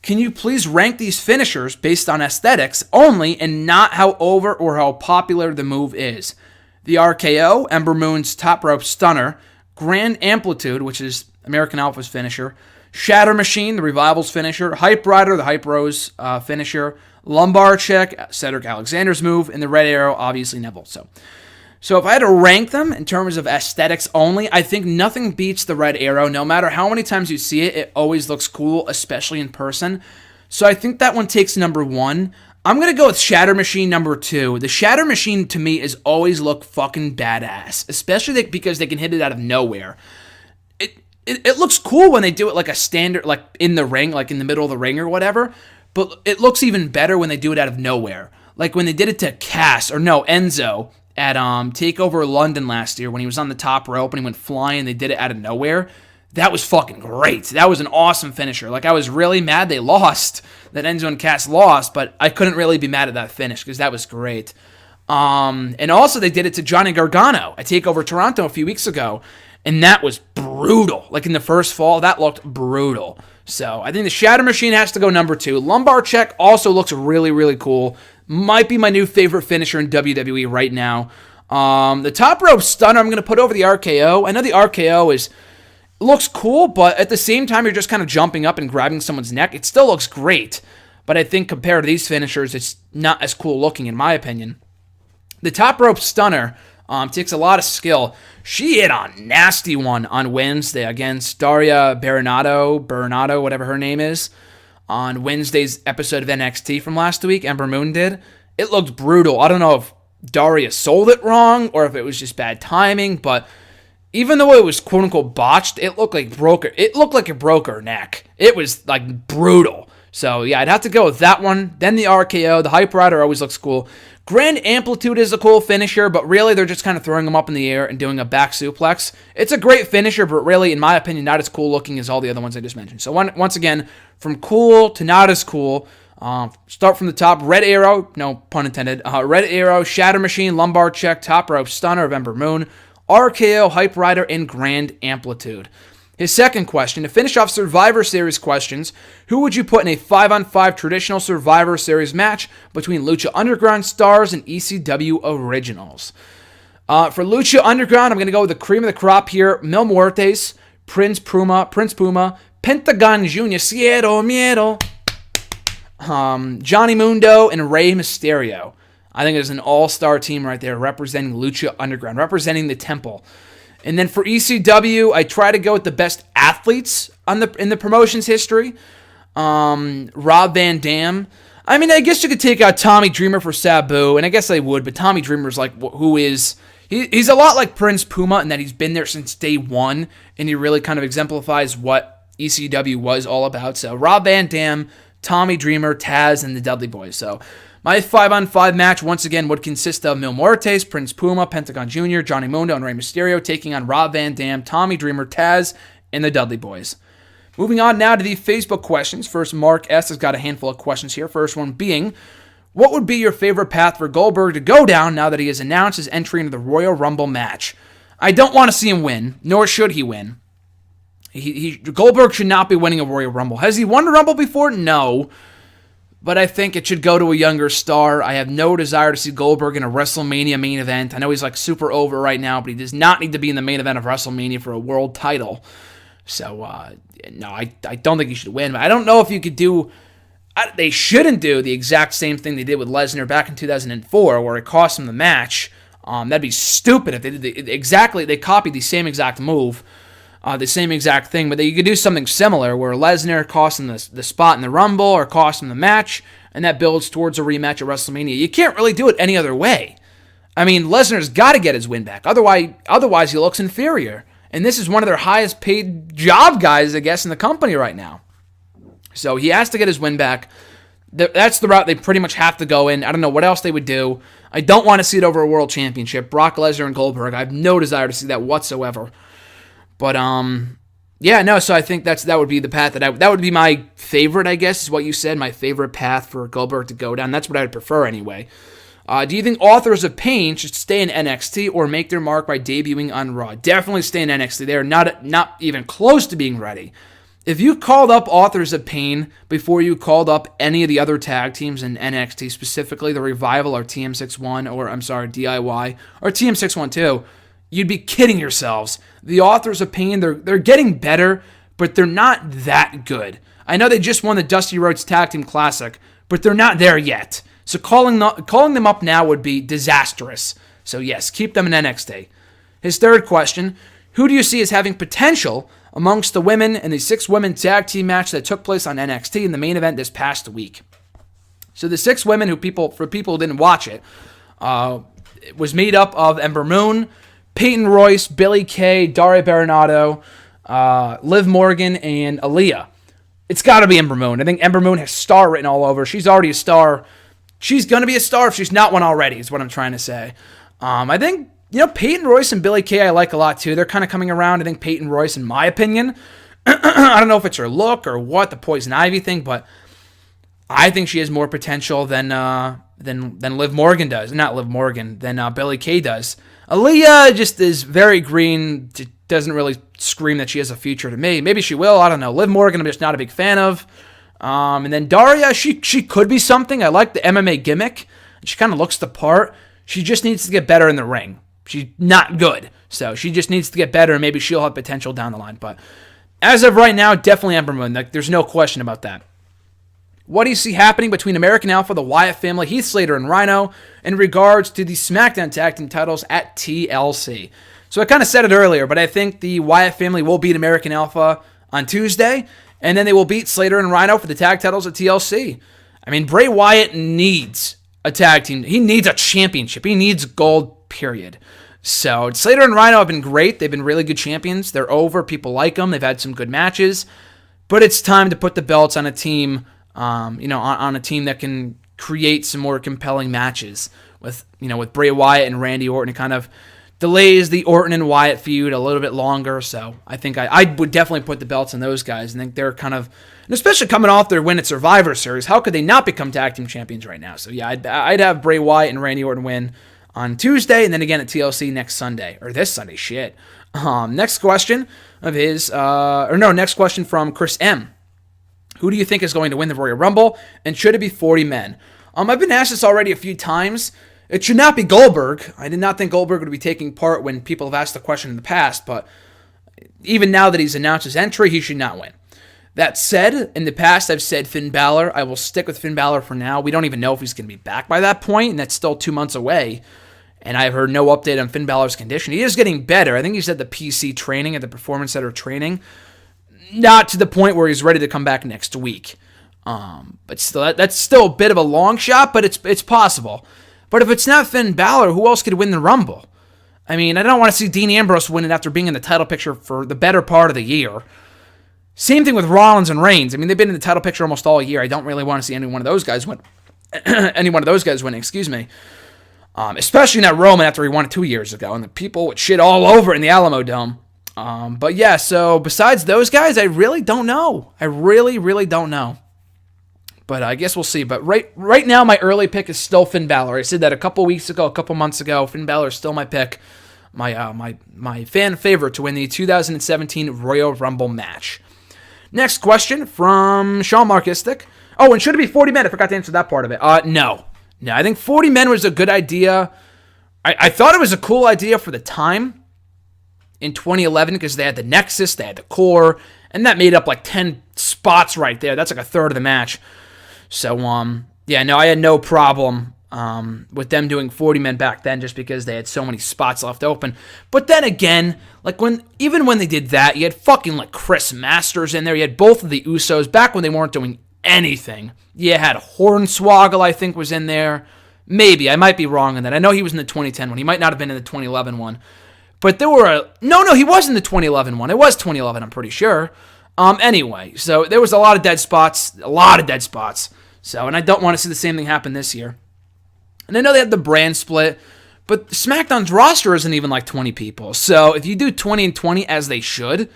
can you please rank these finishers based on aesthetics only and not how over or how popular the move is? The RKO, Ember Moon's top rope stunner, Grand Amplitude, which is American Alpha's finisher, Shatter Machine, the Revival's finisher, Hype Rider, the Hype Bros finisher, Lumbar Check, Cedric Alexander's move, and the Red Arrow, obviously Neville. So if I had to rank them in terms of aesthetics only, I think nothing beats the Red Arrow. No matter how many times you see it, it always looks cool, especially in person. So I think that one takes number 1. I'm going to go with Shatter Machine number 2. The Shatter Machine, to me, is always look fucking badass, especially because they can hit it out of nowhere. It looks cool when they do it like a standard, like in the ring, like in the middle of the ring or whatever, but it looks even better when they do it out of nowhere. Like when they did it to Enzo at TakeOver London last year when he was on the top rope and he went flying, they did it out of nowhere. That was fucking great. That was an awesome finisher. Like, I was really mad they lost, that Enzo and Cass lost, but I couldn't really be mad at that finish because that was great. And also they did it to Johnny Gargano at TakeOver Toronto a few weeks ago, and that was brutal. Like in the first fall, that looked brutal. So I think the Shatter Machine has to go number 2. Lumbar Check also looks really, really cool. Might be my new favorite finisher in WWE right now. The top rope stunner I'm going to put over the RKO. I know the RKO looks cool, but at the same time, you're just kind of jumping up and grabbing someone's neck. It still looks great, but I think compared to these finishers, it's not as cool looking in my opinion. The top rope stunner takes a lot of skill. She hit a nasty one on Wednesday against Daria Berenato, whatever her name is, on Wednesday's episode of NXT from last week. Ember Moon did. It looked brutal. I don't know if Daria sold it wrong or if it was just bad timing, but even though it was quote unquote botched, it looked like it broke her neck. It was like brutal. So, yeah, I'd have to go with that one. Then the RKO. The Hype Rider always looks cool. Grand Amplitude is a cool finisher, but really they're just kind of throwing them up in the air and doing a back suplex. It's a great finisher, but really, in my opinion, not as cool looking as all the other ones I just mentioned. So, once again, from cool to not as cool, start from the top. Red Arrow, no pun intended. Red Arrow, Shatter Machine, Lumbar Check, Top Rope Stunner of Ember Moon, RKO, Hype Rider, and Grand Amplitude. His second question, to finish off Survivor Series questions, who would you put in a 5-on-5 traditional Survivor Series match between Lucha Underground stars and ECW originals? For Lucha Underground, I'm going to go with the cream of the crop here. Mil Muertes, Prince Puma, Pentagon Jr., Cielo Miedo, Johnny Mundo, and Rey Mysterio. I think it's an all-star team right there representing Lucha Underground, representing the Temple. And then for ECW, I try to go with the best athletes in the promotion's history. Rob Van Dam. I mean, I guess you could take out Tommy Dreamer for Sabu, and I guess I would, but Tommy Dreamer's like, he's a lot like Prince Puma in that he's been there since day one, and he really kind of exemplifies what ECW was all about. So Rob Van Dam, Tommy Dreamer, Taz, and the Dudley Boys. So my 5-on-5 match, once again, would consist of Mil Muertes, Prince Puma, Pentagon Jr., Johnny Mundo, and Rey Mysterio taking on Rob Van Dam, Tommy Dreamer, Taz, and the Dudley Boys. Moving on now to the Facebook questions. First, Mark S. has got a handful of questions here. First one being, what would be your favorite path for Goldberg to go down now that he has announced his entry into the Royal Rumble match? I don't want to see him win, nor should he win. Goldberg should not be winning a Royal Rumble. Has he won a Rumble before? No. But I think it should go to a younger star. I have no desire to see Goldberg in a WrestleMania main event. I know he's like super over right now, but he does not need to be in the main event of WrestleMania for a world title. So, no, I don't think he should win. I don't know if you could do... They shouldn't do the exact same thing they did with Lesnar back in 2004, where it cost him the match. That'd be stupid if they did they copied the same exact move. The same exact thing, but you could do something similar where Lesnar cost him the spot in the Rumble or cost him the match, and that builds towards a rematch at WrestleMania. You can't really do it any other way. I mean, Lesnar's got to get his win back. Otherwise, he looks inferior. And this is one of their highest paid job guys, I guess, in the company right now. So he has to get his win back. That's the route they pretty much have to go in. I don't know what else they would do. I don't want to see it over a world championship. Brock Lesnar and Goldberg, I have no desire to see that whatsoever. But, so I think that would be the path that would be my favorite, I guess, is what you said, my favorite path for Goldberg to go down. That's what I would prefer anyway. Do you think Authors of Pain should stay in NXT or make their mark by debuting on Raw? Definitely stay in NXT. They're not even close to being ready. If you called up Authors of Pain before you called up any of the other tag teams in NXT, specifically the Revival or TM61, or DIY, or TM612, you'd be kidding yourselves. The Authors of Pain, they're getting better, but they're not that good. I know they just won the Dusty Rhodes Tag Team Classic, but they're not there yet. So calling them up now would be disastrous. So yes, keep them in NXT. His third question, who do you see as having potential amongst the women in the 6-women tag team match that took place on NXT in the main event this past week? So the 6 women for people who didn't watch it, it was made up of Ember Moon, Peyton Royce, Billie Kay, Daria Berenato, Liv Morgan, and Aaliyah. It's got to be Ember Moon. I think Ember Moon has star written all over. She's already a star. She's going to be a star if she's not one already, is what I'm trying to say. I think, Peyton Royce and Billie Kay I like a lot too. They're kind of coming around. I think Peyton Royce, in my opinion, I don't know if it's her look or what, the Poison Ivy thing, but I think she has more potential than Liv Morgan does. Not Liv Morgan, than Billie Kay does. Aaliyah just is very green, doesn't really scream that she has a future to me. Maybe she will, I don't know. Liv Morgan I'm just not a big fan of. And then Daria, she could be something. I like the MMA gimmick. She kind of looks the part. She just needs to get better in the ring. She's not good. So she just needs to get better, and maybe she'll have potential down the line. But as of right now, definitely Ember Moon. There's no question about that. What do you see happening between American Alpha, the Wyatt family, Heath Slater, and Rhino in regards to the SmackDown Tag Team titles at TLC? So I kind of said it earlier, but I think the Wyatt family will beat American Alpha on Tuesday, and then they will beat Slater and Rhino for the tag titles at TLC. I mean, Bray Wyatt needs a tag team. He needs a championship. He needs gold, period. So Slater and Rhino have been great. They've been really good champions. They're over. People like them. They've had some good matches. But it's time to put the belts on a team on a team that can create some more compelling matches with Bray Wyatt and Randy Orton. It kind of delays the Orton and Wyatt feud a little bit longer. So I think I would definitely put the belts on those guys. I think they're kind of, and especially coming off their win at Survivor Series, how could they not become tag team champions right now? So yeah, I'd have Bray Wyatt and Randy Orton win on Tuesday, and then again at TLC next Sunday, or this Sunday, shit. Next question from Chris M. Who do you think is going to win the Royal Rumble, and should it be 40 men? I've been asked this already a few times. It should not be Goldberg. I did not think Goldberg would be taking part when people have asked the question in the past, but even now that he's announced his entry, he should not win. That said, in the past, I've said Finn Balor. I will stick with Finn Balor for now. We don't even know if he's going to be back by that point, and that's still 2 months away. And I've heard no update on Finn Balor's condition. He is getting better. I think he's at the PC training, at the Performance Center training. Not to the point where he's ready to come back next week. But still, that's still a bit of a long shot, but it's possible. But if it's not Finn Balor, who else could win the Rumble? I mean, I don't want to see Dean Ambrose win it after being in the title picture for the better part of the year. Same thing with Rollins and Reigns. I mean, they've been in the title picture almost all year. I don't really want to see any one of those guys win. Especially not Roman after he won it 2 years ago, and the people would shit all over in the Alamo Dome. But yeah, so besides those guys, I really don't know. I really, really don't know. But I guess we'll see. But right now, my early pick is still Finn Balor. I said that a couple months ago. Finn Balor is still my pick. My fan favorite to win the 2017 Royal Rumble match. Next question from Sean Markistic. Oh, and should it be 40 men? I forgot to answer that part of it. No, I think 40 men was a good idea. I thought it was a cool idea for the time in 2011 because they had the Nexus, they had the Core, and that made up like 10 spots right there. That's like a third of the match. So, I had no problem with them doing 40 men back then just because they had so many spots left open. But then again, like even when they did that, you had fucking like Chris Masters in there. You had both of the Usos back when they weren't doing anything. You had Hornswoggle, I think, was in there. Maybe. I might be wrong on that. I know he was in the 2010 one. He might not have been in the 2011 one. But there were No, he was in the 2011 one. It was 2011, I'm pretty sure. Anyway, so there was a lot of dead spots. So, and I don't want to see the same thing happen this year. And I know they had the brand split, but SmackDown's roster isn't even like 20 people. So if you do 20 and 20 as they should,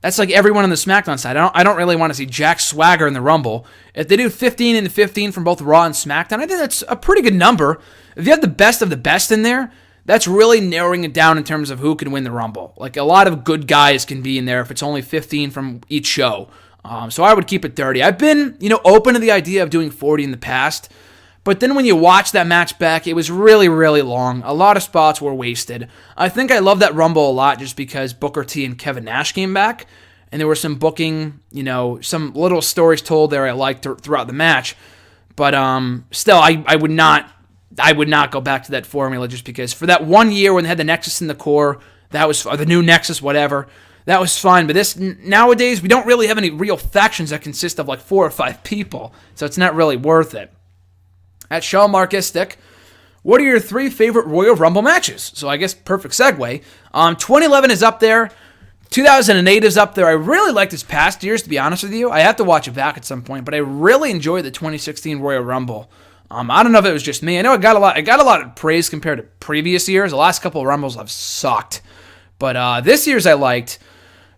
that's like everyone on the SmackDown side. I don't really want to see Jack Swagger in the Rumble. If they do 15 and 15 from both Raw and SmackDown, I think that's a pretty good number. If you have the best of the best in there, that's really narrowing it down in terms of who can win the Rumble. Like a lot of good guys can be in there if it's only 15 from each show. So I would keep it 30. I've been, open to the idea of doing 40 in the past. But then when you watch that match back, it was really, really long. A lot of spots were wasted. I think I love that Rumble a lot just because Booker T and Kevin Nash came back. And there were some booking, some little stories told there I liked throughout the match. But still, I would not go back to that formula just because for that 1 year when they had the Nexus in the Core, that was, or the new Nexus, whatever, that was fine. But nowadays, we don't really have any real factions that consist of like 4 or 5 people. So it's not really worth it. At Sean Markistic, what are your 3 favorite Royal Rumble matches? So I guess perfect segue. 2011 is up there. 2008 is up there. I really like this past years, to be honest with you. I have to watch it back at some point, but I really enjoyed the 2016 Royal Rumble. I don't know if it was just me. I know I got a lot of praise compared to previous years. The last couple of Rumbles have sucked, but this year's I liked.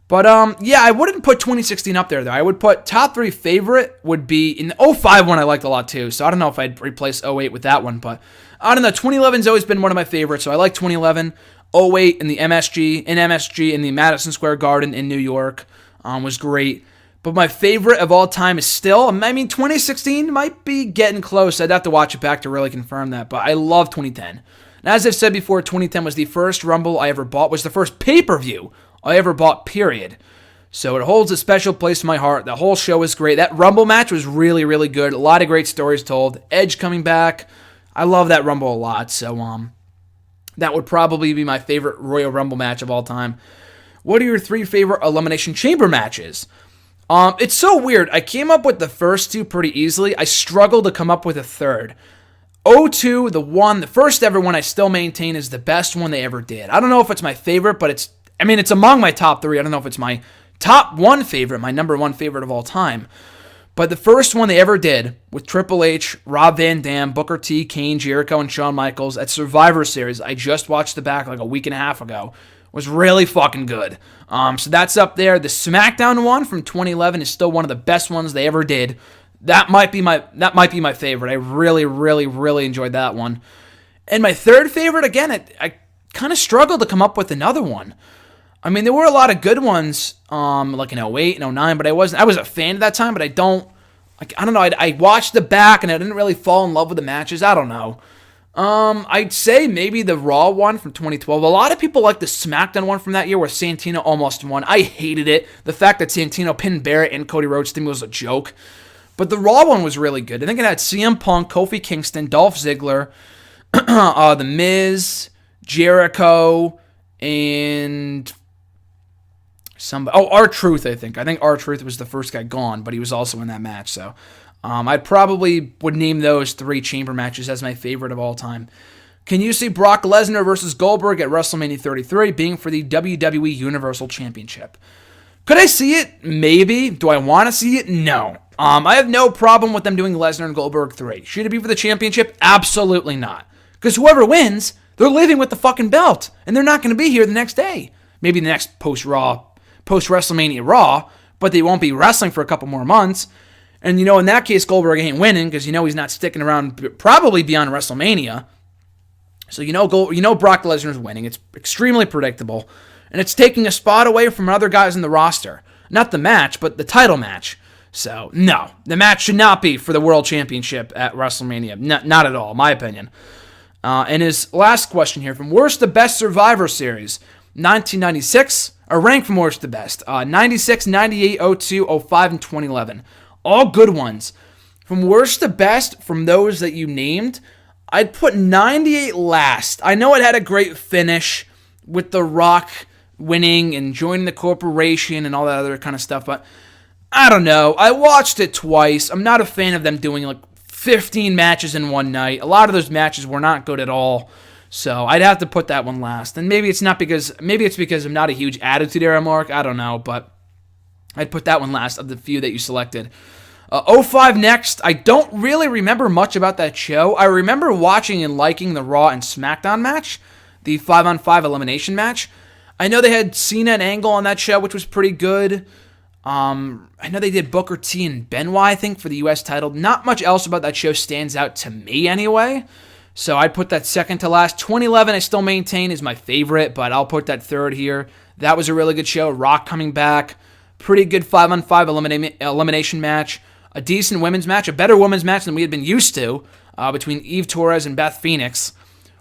But I wouldn't put 2016 up there though. I would put top 3 favorite would be in the 05 one I liked a lot too. So I don't know if I'd replace 08 with that one, but I don't know. 2011's always been one of my favorites, so I like 2011. 08 in the MSG in the Madison Square Garden in New York was great. But my favorite of all time is still, 2016 might be getting close. I'd have to watch it back to really confirm that. But I love 2010. And as I've said before, 2010 was the first Rumble I ever bought, was the first pay-per-view I ever bought, period. So it holds a special place in my heart. The whole show was great. That Rumble match was really, really good. A lot of great stories told. Edge coming back. I love that Rumble a lot. So that would probably be my favorite Royal Rumble match of all time. What are your 3 favorite Elimination Chamber matches? It's so weird. I came up with the first 2 pretty easily. I struggled to come up with a third. 02, the first ever one I still maintain is the best one they ever did. I don't know if it's my favorite, but it's among my top 3. I don't know if it's my top 1 favorite, my number 1 favorite of all time. But the first one they ever did with Triple H, Rob Van Dam, Booker T, Kane, Jericho, and Shawn Michaels at Survivor Series, I just watched the back like a week and a half ago, was really fucking good. So that's up there. The SmackDown one from 2011 is still one of the best ones they ever did. That might be my favorite. I really, really, really enjoyed that one. And my third favorite, again, I kind of struggled to come up with another one. I mean, there were a lot of good ones, like in 08 and 09, but I was a fan at that time, but I don't know. I watched the back and I didn't really fall in love with the matches. I don't know. I'd say maybe the Raw one from 2012. A lot of people like the SmackDown one from that year where Santino almost won. I hated it. The fact that Santino pinned Barrett and Cody Rhodes to me was a joke. But the Raw one was really good. I think it had CM Punk, Kofi Kingston, Dolph Ziggler, The Miz, Jericho, and R-Truth, I think. I think R-Truth was the first guy gone, but he was also in that match. So I probably would name those 3 chamber matches as my favorite of all time. Can you see Brock Lesnar versus Goldberg at WrestleMania 33 being for the WWE Universal Championship? Could I see it? Maybe. Do I want to see it? No. I have no problem with them doing Lesnar and Goldberg 3. Should it be for the championship? Absolutely not. Because whoever wins, they're leaving with the fucking belt, and they're not going to be here the next day. Maybe the next post-WrestleMania Raw, but they won't be wrestling for a couple more months. And, in that case, Goldberg ain't winning because he's not sticking around probably beyond WrestleMania. So, Brock Lesnar's winning. It's extremely predictable. And it's taking a spot away from other guys in the roster. Not the match, but the title match. So, no. The match should not be for the World Championship at WrestleMania. Not at all, in my opinion. And his last question here, from worst to best Survivor Series, 1996, a rank from worst to best, 96, 98, 02, 05, and 2011. All good ones. From worst to best, from those that you named, I'd put 98 last. I know it had a great finish with The Rock winning and joining the corporation and all that other kind of stuff, but I don't know. I watched it twice. I'm not a fan of them doing like 15 matches in one night. A lot of those matches were not good at all. So I'd have to put that one last. And maybe it's because I'm not a huge Attitude Era mark. I don't know, but I'd put that one last of the few that you selected. 05 next. I don't really remember much about that show. I remember watching and liking the Raw and SmackDown match, the 5-on-5 elimination match. I know they had Cena and Angle on that show, which was pretty good. I know they did Booker T and Benoit, I think, for the U.S. title. Not much else about that show stands out to me anyway. So I'd put that second to last. 2011 I still maintain is my favorite, but I'll put that third here. That was a really good show. Rock coming back. Pretty good 5-on-5 elimination match. A decent women's match. A better women's match than we had been used to between Eve Torres and Beth Phoenix.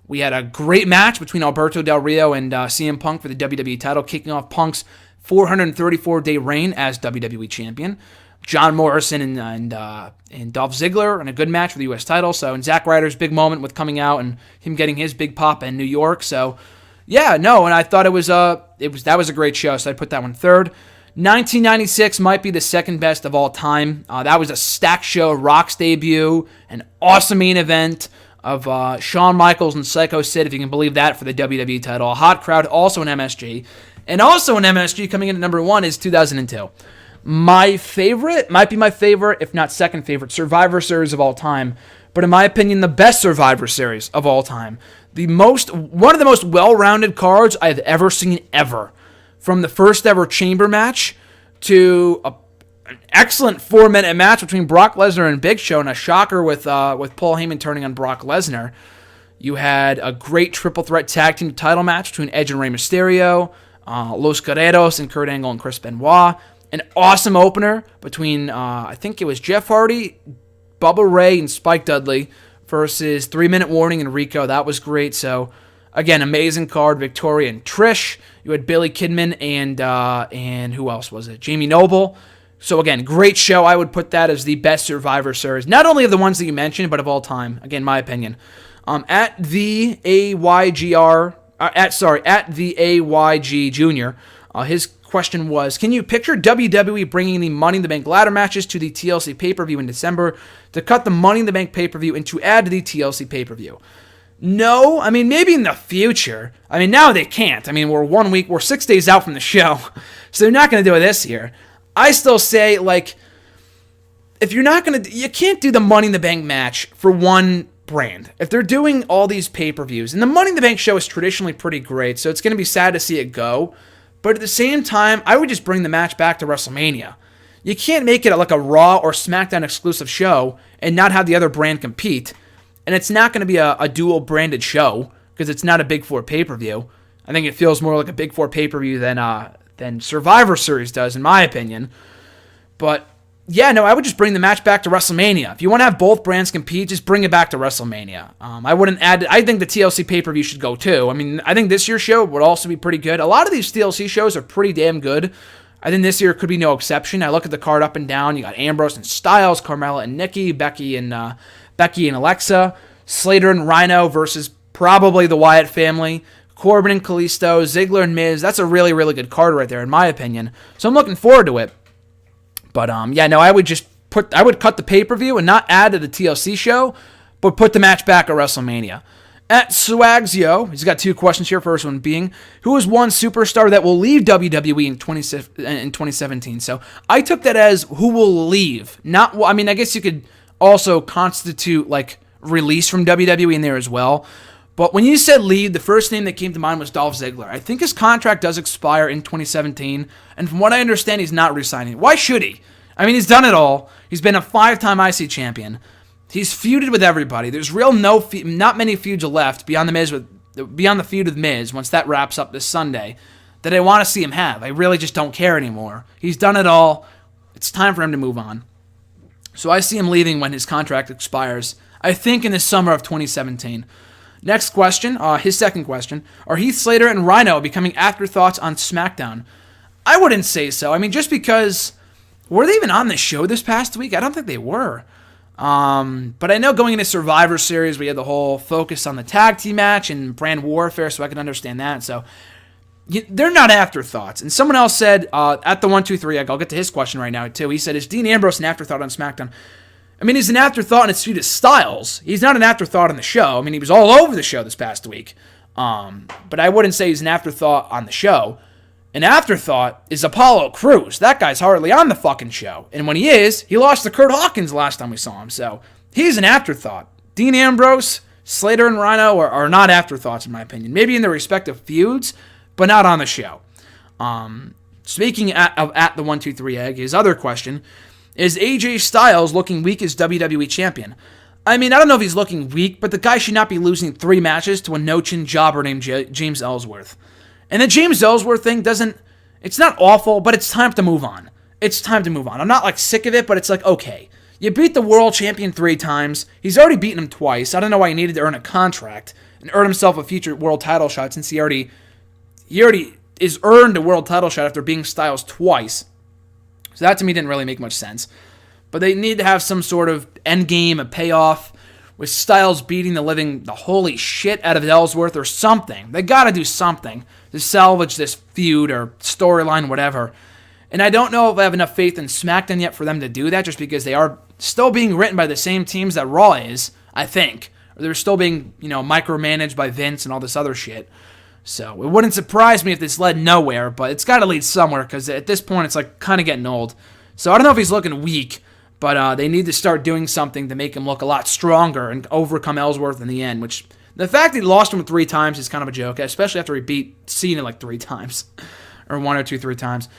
We had a great match between Alberto Del Rio and CM Punk for the WWE title, kicking off Punk's 434-day reign as WWE champion. John Morrison and Dolph Ziggler in a good match for the U.S. title. So, and Zack Ryder's big moment with coming out and him getting his big pop in New York. So, yeah, no, and I thought that was a great show. So I put that one third. 1996 might be the second best of all time. That was a stacked show. Rock's debut, an awesome main event of Shawn Michaels and Psycho Sid, if you can believe that, for the WWE title. A hot crowd, also an MSG. And also an MSG coming in at number 1 is 2002. My favorite, might be my favorite, if not second favorite, Survivor Series of all time. But in my opinion, the best Survivor Series of all time. One of the most well-rounded cards I've ever seen ever. From the first ever chamber match to an excellent 4-minute match between Brock Lesnar and Big Show, and a shocker with Paul Heyman turning on Brock Lesnar. You had a great triple threat tag team title match between Edge and Rey Mysterio, Los Guerreros and Kurt Angle and Chris Benoit. An awesome opener between, I think it was Jeff Hardy, Bubba Ray, and Spike Dudley versus 3-Minute Warning and Rico. That was great. So, again, amazing card. Victoria and Trish. You had Billy Kidman and who else was it? Jamie Noble. So, again, great show. I would put that as the best Survivor Series. Not only of the ones that you mentioned, but of all time. Again, my opinion. At the AYG Jr., his question was, can you picture WWE bringing the Money in the Bank ladder matches to the TLC pay-per-view in December to cut the Money in the Bank pay-per-view and to add to the TLC pay-per-view? No, I mean, maybe in the future. I mean, now they can't. I mean, we're 6 days out from the show, so they're not going to do this year. I still say, like, if you're not going to, you can't do the Money in the Bank match for one brand. If they're doing all these pay-per-views, and the Money in the Bank show is traditionally pretty great, so it's going to be sad to see it go. But at the same time, I would just bring the match back to WrestleMania. You can't make it like a Raw or SmackDown exclusive show and not have the other brand compete. And it's not going to be a dual branded show because it's not a Big Four pay-per-view. I think it feels more like a Big Four pay-per-view than Survivor Series does, in my opinion. But yeah, no, I would just bring the match back to WrestleMania. If you want to have both brands compete, just bring it back to WrestleMania. I wouldn't add. I think the TLC pay-per-view should go too. I mean, I think this year's show would also be pretty good. A lot of these TLC shows are pretty damn good. I think this year could be no exception. I look at the card up and down. You got Ambrose and Styles, Carmella and Nikki, Becky and Alexa, Slater and Rhino versus probably the Wyatt family, Corbin and Kalisto, Ziggler and Miz. That's a really, really good card right there, in my opinion. So I'm looking forward to it. But yeah, no, I would cut the pay-per-view and not add to the TLC show, but put the match back at WrestleMania. At Swagzio, he's got two questions here. First one being, who is one superstar that will leave WWE in 2017? So I took that as who will leave. Not, I mean, I guess you could also constitute like release from WWE in there as well. But when you said leave, the first name that came to mind was Dolph Ziggler. I think his contract does expire in 2017, and from what I understand, he's not re-signing. Why should he? I mean, he's done it all. He's been a 5-time IC champion. He's feuded with everybody. There's not many feuds left beyond the feud with Miz, once that wraps up this Sunday, that I want to see him have. I really just don't care anymore. He's done it all. It's time for him to move on. So I see him leaving when his contract expires, I think in the summer of 2017. Next question, his second question, are Heath Slater and Rhino becoming afterthoughts on SmackDown? I wouldn't say so. I mean, just because, were they even on the show this past week? I don't think they were. But I know going into Survivor Series, we had the whole focus on the tag team match and brand warfare, so I can understand that. So they're not afterthoughts. And someone else said, at the 123 egg, I'll get to his question right now too. He said, is Dean Ambrose an afterthought on SmackDown? I mean, he's an afterthought in his feud of Styles. He's not an afterthought on the show. I mean, he was all over the show this past week. But I wouldn't say he's an afterthought on the show. An afterthought is Apollo Crews. That guy's hardly on the fucking show. And when he is, he lost to Kurt Hawkins last time we saw him. So he's an afterthought. Dean Ambrose, Slater, and Rhino are not afterthoughts, in my opinion. Maybe in their respective feuds, but not on the show. Speaking of at the 123 egg, his other question, is AJ Styles looking weak as WWE champion? I mean, I don't know if he's looking weak, but the guy should not be losing 3 matches to a no-chin jobber named James Ellsworth. And the James Ellsworth thing it's not awful, but it's time to move on. It's time to move on. I'm not like sick of it, but it's like, okay, you beat the world champion 3 times. He's already beaten him twice. I don't know why he needed to earn a contract and earn himself a future world title shot since he already is earned a world title shot after beating Styles twice. So that to me didn't really make much sense. But they need to have some sort of end game, a payoff, with Styles beating the holy shit out of Ellsworth or something. They got to do something to salvage this feud or storyline, whatever. And I don't know if I have enough faith in SmackDown yet for them to do that, just because they are still being written by the same teams that Raw is, I think. Or they're still being, micromanaged by Vince and all this other shit. So it wouldn't surprise me if this led nowhere, but it's got to lead somewhere, because at this point it's like kind of getting old. So I don't know if he's looking weak, but they need to start doing something to make him look a lot stronger and overcome Ellsworth in the end, which the fact that he lost him 3 times is kind of a joke, especially after he beat Cena like 3 times, or 1 or 2, 3 times.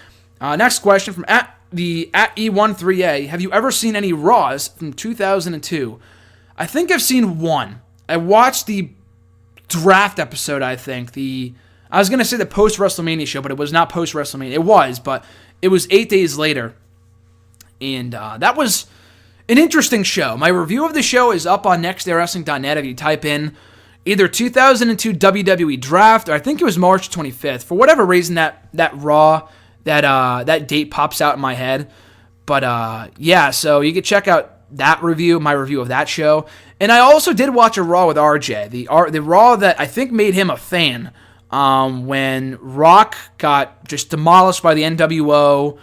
Next question from at E13A. Have you ever seen any Raws from 2002? I think I've seen one. I watched the draft episode, I think. I was going to say the post-WrestleMania show, but it was not post-WrestleMania. It was, but it was 8 days later. And that was an interesting show. My review of the show is up on nextdaywrestling.net if you type in either 2002 WWE Draft, or I think it was March 25th. For whatever reason, that Raw, that date pops out in my head. But yeah, so you can check out that review, my review of that show. And I also did watch a Raw with RJ, the Raw that I think made him a fan, when Rock got just demolished by the NWO.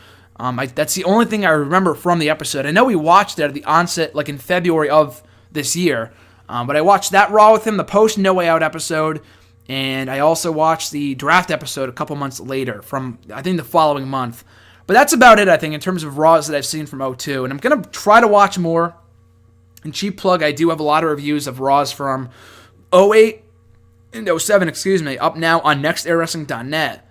That's the only thing I remember from the episode. I know we watched it at the onset, like in February of this year, but I watched that Raw with him, the post No Way Out episode, and I also watched the draft episode a couple months later, from I think the following month. But that's about it, I think, in terms of Raws that I've seen from '02. And I'm going to try to watch more. And cheap plug, I do have a lot of reviews of Raws from '08 and '07, up now on nextairwrestling.net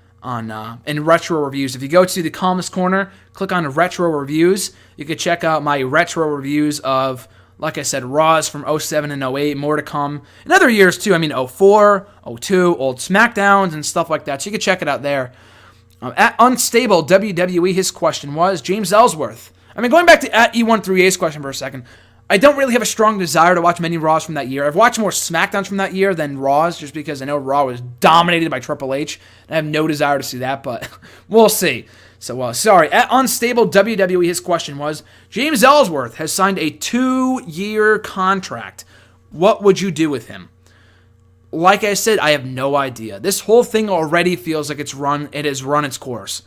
in retro reviews. If you go to the Columnist Corner, click on retro reviews, you can check out my retro reviews of, like I said, Raws from '07 and '08, more to come. In other years, too, '04, '02, old SmackDowns and stuff like that, so you can check it out there. At Unstable WWE, his question was, James Ellsworth. Going back to at E138's question for a second, I don't really have a strong desire to watch many Raws from that year. I've watched more SmackDowns from that year than Raws, just because I know Raw was dominated by Triple H, and I have no desire to see that, but we'll see. So, sorry. At Unstable WWE, his question was, James Ellsworth has signed a 2-year contract. What would you do with him? Like I said, I have no idea. This whole thing already feels like it has run its course.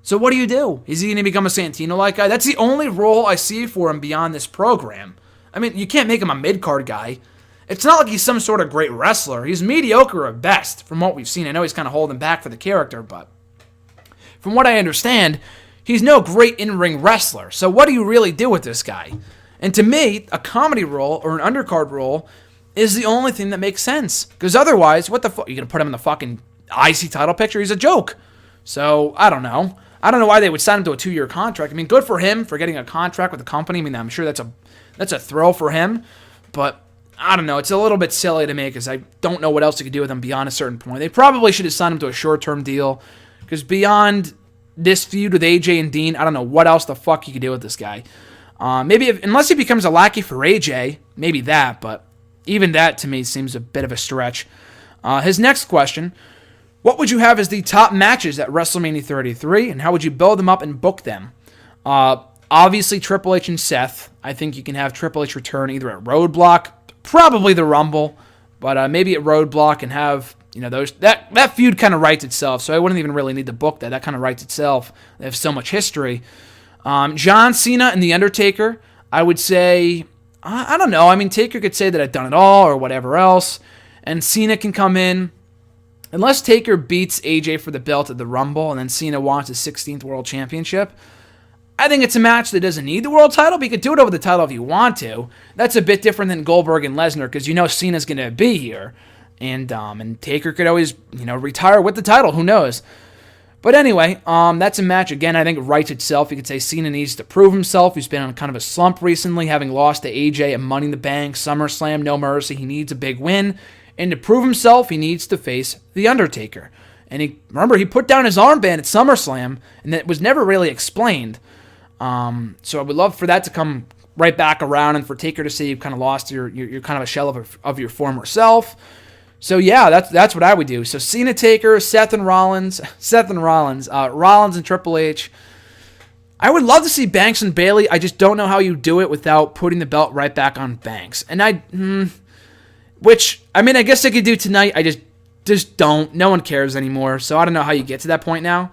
So what do you do? Is he going to become a Santino-like guy? That's the only role I see for him beyond this program. You can't make him a mid-card guy. It's not like he's some sort of great wrestler. He's mediocre at best, from what we've seen. I know he's kind of holding back for the character, but from what I understand, he's no great in-ring wrestler. So what do you really do with this guy? And to me, a comedy role or an undercard role is the only thing that makes sense. Because otherwise, what the fuck? You're going to put him in the fucking IC title picture? He's a joke. So, I don't know. I don't know why they would sign him to a 2-year contract. Good for him for getting a contract with the company. I'm sure that's a thrill for him. But, I don't know. It's a little bit silly to me because I don't know what else you could do with him beyond a certain point. They probably should have signed him to a short-term deal. Because beyond this feud with AJ and Dean, I don't know what else the fuck you could do with this guy. Unless he becomes a lackey for AJ, maybe that, but even that, to me, seems a bit of a stretch. His next question, what would you have as the top matches at WrestleMania 33, and how would you build them up and book them? Obviously, Triple H and Seth. I think you can have Triple H return either at Roadblock, probably the Rumble, but maybe at Roadblock and have, that feud kind of writes itself, so I wouldn't even really need to book that. That kind of writes itself. They have so much history. John Cena and The Undertaker, I would say, I don't know. Taker could say that I've done it all or whatever else, and Cena can come in. Unless Taker beats AJ for the belt at the Rumble and then Cena wants his 16th World Championship, I think it's a match that doesn't need the world title, but you could do it over the title if you want to. That's a bit different than Goldberg and Lesnar because Cena's going to be here, and Taker could always retire with the title. Who knows? But anyway, that's a match, again, I think writes itself. You could say Cena needs to prove himself. He's been on kind of a slump recently, having lost to AJ at Money in the Bank, SummerSlam, No Mercy. He needs a big win. And to prove himself, he needs to face The Undertaker. And he put down his armband at SummerSlam, and that was never really explained. So I would love for that to come right back around and for Taker to say you've kind of lost you're kind of a shell of your former self. So yeah, that's what I would do. So Cena, Taker, Rollins and Triple H. I would love to see Banks and Bayley. I just don't know how you do it without putting the belt right back on Banks. And I guess they could do tonight. I just don't. No one cares anymore. So I don't know how you get to that point now.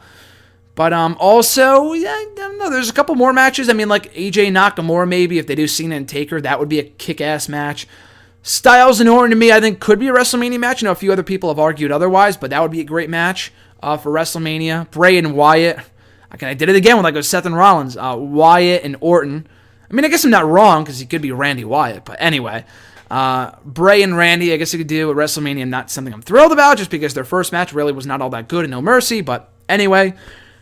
But also, yeah, I don't know. There's a couple more matches. Like AJ Nakamura maybe. If they do Cena and Taker, that would be a kick-ass match. Styles and Orton, to me, I think could be a WrestleMania match. A few other people have argued otherwise, but that would be a great match for WrestleMania. Bray and Wyatt. I did it again with Seth and Rollins. Wyatt and Orton. I guess I'm not wrong because he could be Randy Wyatt. But anyway, Bray and Randy, I guess you could do at WrestleMania. Not something I'm thrilled about just because their first match really was not all that good in No Mercy. But anyway,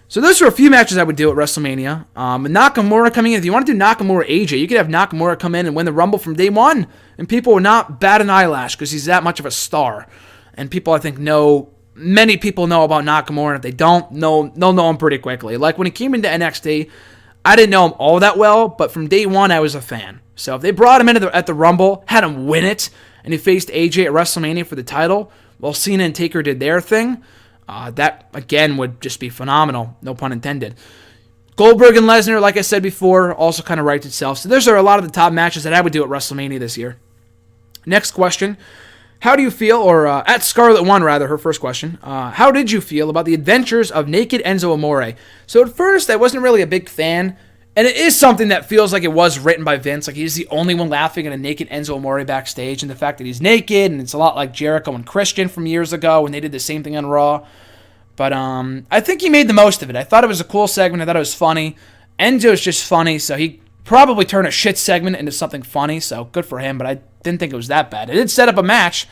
so those are a few matches I would do at WrestleMania. Nakamura coming in. If you want to do Nakamura AJ, you could have Nakamura come in and win the Rumble from day one. And people would not bat an eyelash because he's that much of a star. And people, I think, many people know about Nakamura. And if they don't, they'll know him pretty quickly. Like when he came into NXT, I didn't know him all that well, but from day one, I was a fan. So if they brought him in at the Rumble, had him win it, and he faced AJ at WrestleMania for the title, while Cena and Taker did their thing, that, again, would just be phenomenal. No pun intended. Goldberg and Lesnar, like I said before, also kind of writes itself. So those are a lot of the top matches that I would do at WrestleMania this year. Next question. How do you feel, or at Scarlet One, rather, her first question, how did you feel about the adventures of Naked Enzo Amore? So at first, I wasn't really a big fan, and it is something that feels like it was written by Vince. Like he's the only one laughing at a naked Enzo Amore backstage, and the fact that he's naked, and it's a lot like Jericho and Christian from years ago when they did the same thing on Raw. But I think he made the most of it. I thought it was a cool segment. I thought it was funny. Enzo's just funny, so he probably turned a shit segment into something funny, so good for him, but I didn't think it was that bad. It did set up a match,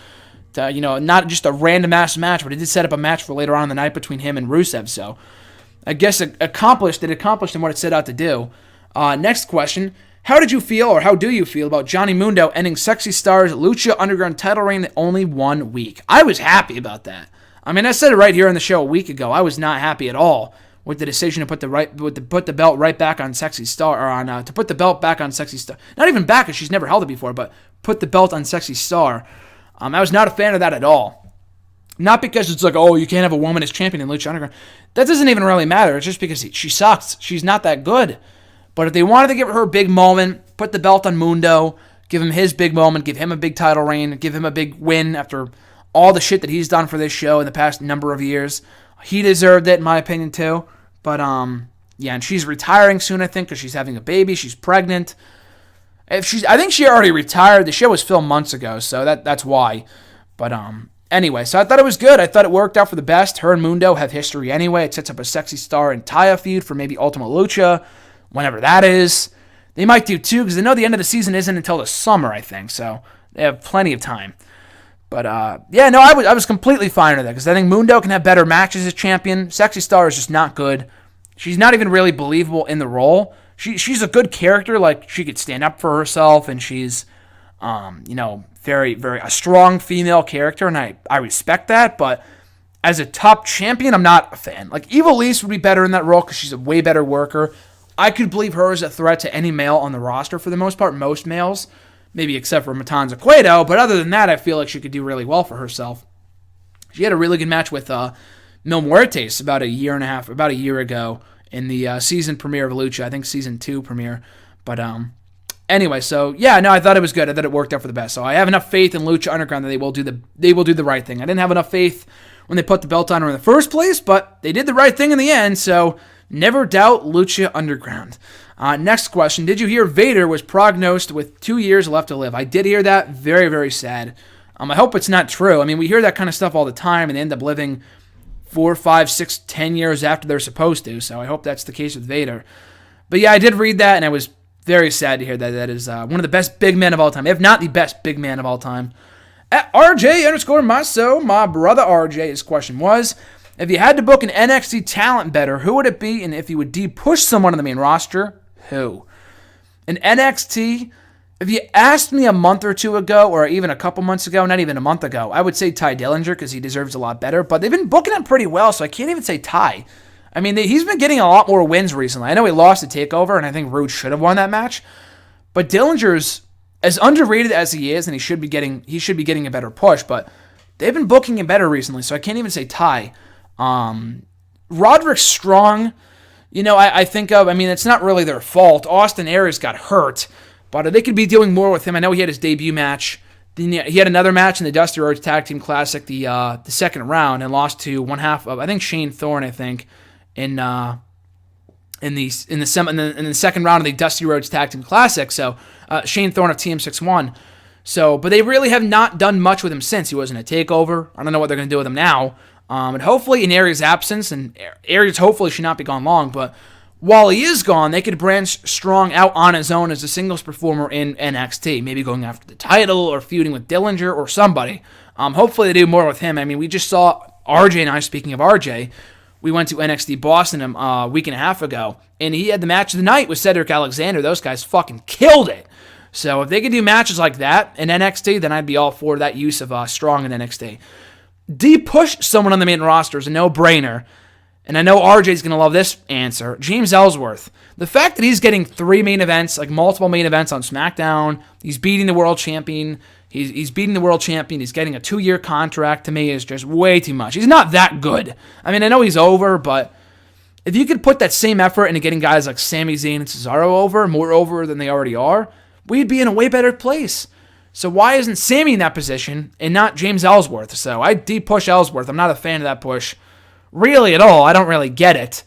not just a random-ass match, but it did set up a match for later on in the night between him and Rusev, so I guess it accomplished in what it set out to do. Next question. How did you feel, or how do you feel, about Johnny Mundo ending Sexy Star's Lucha Underground title reign in only 1 week? I was happy about that. I mean, I said it right here on the show a week ago. I was not happy at all with the decision to put the belt right back on Sexy Star, or to put the belt back on Sexy Star. Not even back, because she's never held it before, but put the belt on Sexy Star. I was not a fan of that at all. Not because it's like, oh, you can't have a woman as champion in Lucha Underground. That doesn't even really matter. It's just because she sucks. She's not that good. But if they wanted to give her a big moment, put the belt on Mundo, give him his big moment, give him a big title reign, give him a big win after all the shit that he's done for this show in the past number of years, he deserved it, in my opinion, too. But, yeah, and she's retiring soon, I think, because she's having a baby. She's pregnant. I think she already retired. The show was filmed months ago, so that's why. But, anyway, so I thought it was good. I thought it worked out for the best. Her and Mundo have history anyway. It sets up a Sexy Star and Taya feud for maybe Ultima Lucha, whenever that is. They might do, too, because they know the end of the season isn't until the summer, I think, so they have plenty of time. But, yeah, no, I was completely fine with that, because I think Mundo can have better matches as champion. Sexy Star is just not good. She's not even really believable in the role. She's a good character, like, she could stand up for herself, and she's, very, very, a strong female character, and I respect that, but as a top champion, I'm not a fan. Like, Ivelisse would be better in that role, because she's a way better worker. I could believe her as a threat to any male on the roster, for the most part, most males. Maybe except for Matanza Cueto, but other than that, I feel like she could do really well for herself. She had a really good match with Mil Muertes about a year ago in the season premiere of Lucha, I think season 2 premiere. But anyway, so yeah, no, I thought it was good. I thought it worked out for the best. So I have enough faith in Lucha Underground that they will do the right thing. I didn't have enough faith when they put the belt on her in the first place, but they did the right thing in the end. So never doubt Lucha Underground. Next question. Did you hear Vader was prognosed with 2 years left to live? I did hear that. Very, very sad. I hope it's not true. I mean, we hear that kind of stuff all the time, and they end up living 4, 5, 6, 10 years after they're supposed to, so I hope that's the case with Vader. But yeah, I did read that, and I was very sad to hear that. That is one of the best big men of all time, if not the best big man of all time. At RJ_Maso, my brother RJ, his question was, if you had to book an NXT talent better, who would it be? And if you would push someone on the main roster, who? In NXT, if you asked me a month or two ago, or even a couple months ago, not even a month ago, I would say Ty Dillinger because he deserves a lot better, but they've been booking him pretty well, so I can't even say Ty. I mean, he's been getting a lot more wins recently. I know he lost the TakeOver, and I think Rude should have won that match, but Dillinger's as underrated as he is, and he should be getting a better push, but they've been booking him better recently, so I can't even say Ty. Roderick Strong, I think of, it's not really their fault. Austin Aries got hurt, but they could be doing more with him. I know he had his debut match. Then he had another match in the Dusty Rhodes Tag Team Classic, the second round, and lost to one half of, I think, Shane Thorne, in the second round of the Dusty Rhodes Tag Team Classic. So Shane Thorne of TM61. So, but they really have not done much with him since. He wasn't a TakeOver. I don't know what they're going to do with him now. And hopefully in Aries' absence, and Aries hopefully should not be gone long, but while he is gone, they could branch Strong out on his own as a singles performer in NXT, maybe going after the title or feuding with Dillinger or somebody. Hopefully they do more with him. We just saw RJ and I, speaking of RJ, we went to NXT Boston a week and a half ago, and he had the match of the night with Cedric Alexander. Those guys fucking killed it. So if they could do matches like that in NXT, then I'd be all for that use of Strong in NXT. Push someone on the main roster is a no-brainer, and I know RJ's going to love this answer. James Ellsworth. The fact that he's getting 3 main events, like multiple main events on SmackDown, he's beating the world champion, he's beating the world champion, he's getting a 2-year contract, to me is just way too much. He's not that good. I know he's over, but if you could put that same effort into getting guys like Sami Zayn and Cesaro over, more over than they already are, we'd be in a way better place. So why isn't Sammy in that position and not James Ellsworth? So I push Ellsworth. I'm not a fan of that push really at all. I don't really get it.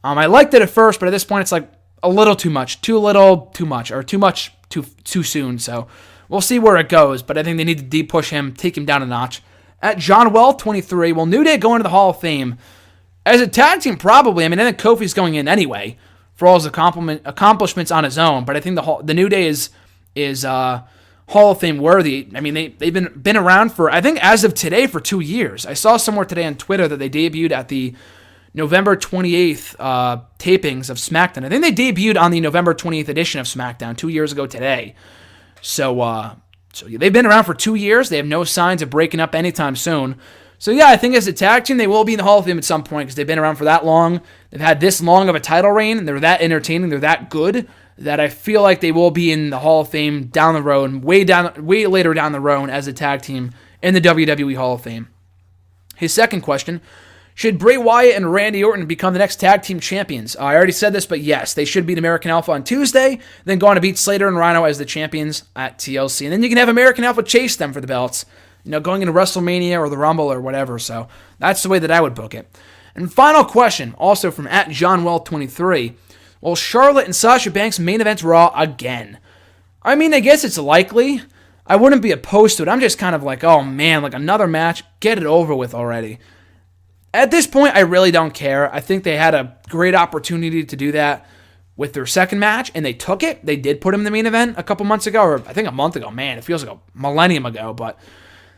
I liked it at first, but at this point it's like a little too much. Too little, too much. Or too much, too soon. So we'll see where it goes, but I think they need to push him, take him down a notch. At John Well 23, will New Day go into the Hall of Fame? As a tag team, probably. I mean, I think Kofi's going in anyway for all his accomplishments on his own. But I think the New Day is Hall of Fame worthy. I mean, they've been around for, I think as of today, for 2 years. I saw somewhere today on Twitter that they debuted at the November 28th tapings of SmackDown. I think they debuted on the November 28th edition of SmackDown 2 years ago today. So they've been around for 2 years. They have no signs of breaking up anytime soon. So yeah, I think as a tag team, they will be in the Hall of Fame at some point because they've been around for that long. They've had this long of a title reign, and they're that entertaining, they're that good, that I feel like they will be in the Hall of Fame down the road, way later down the road as a tag team in the WWE Hall of Fame. His second question, should Bray Wyatt and Randy Orton become the next tag team champions? I already said this, but yes, they should beat American Alpha on Tuesday, then go on to beat Slater and Rhino as the champions at TLC. And then you can have American Alpha chase them for the belts, going into WrestleMania or the Rumble or whatever. So that's the way that I would book it. And final question, also from @JohnWell23. Will Charlotte and Sasha Banks main event Raw again? I mean, I guess it's likely. I wouldn't be opposed to it. I'm just kind of like, oh man, like another match, get it over with already. At this point, I really don't care. I think they had a great opportunity to do that with their second match, and they took it. They did put him in the main event a couple months ago, or I think a month ago. Man, it feels like a millennium ago, but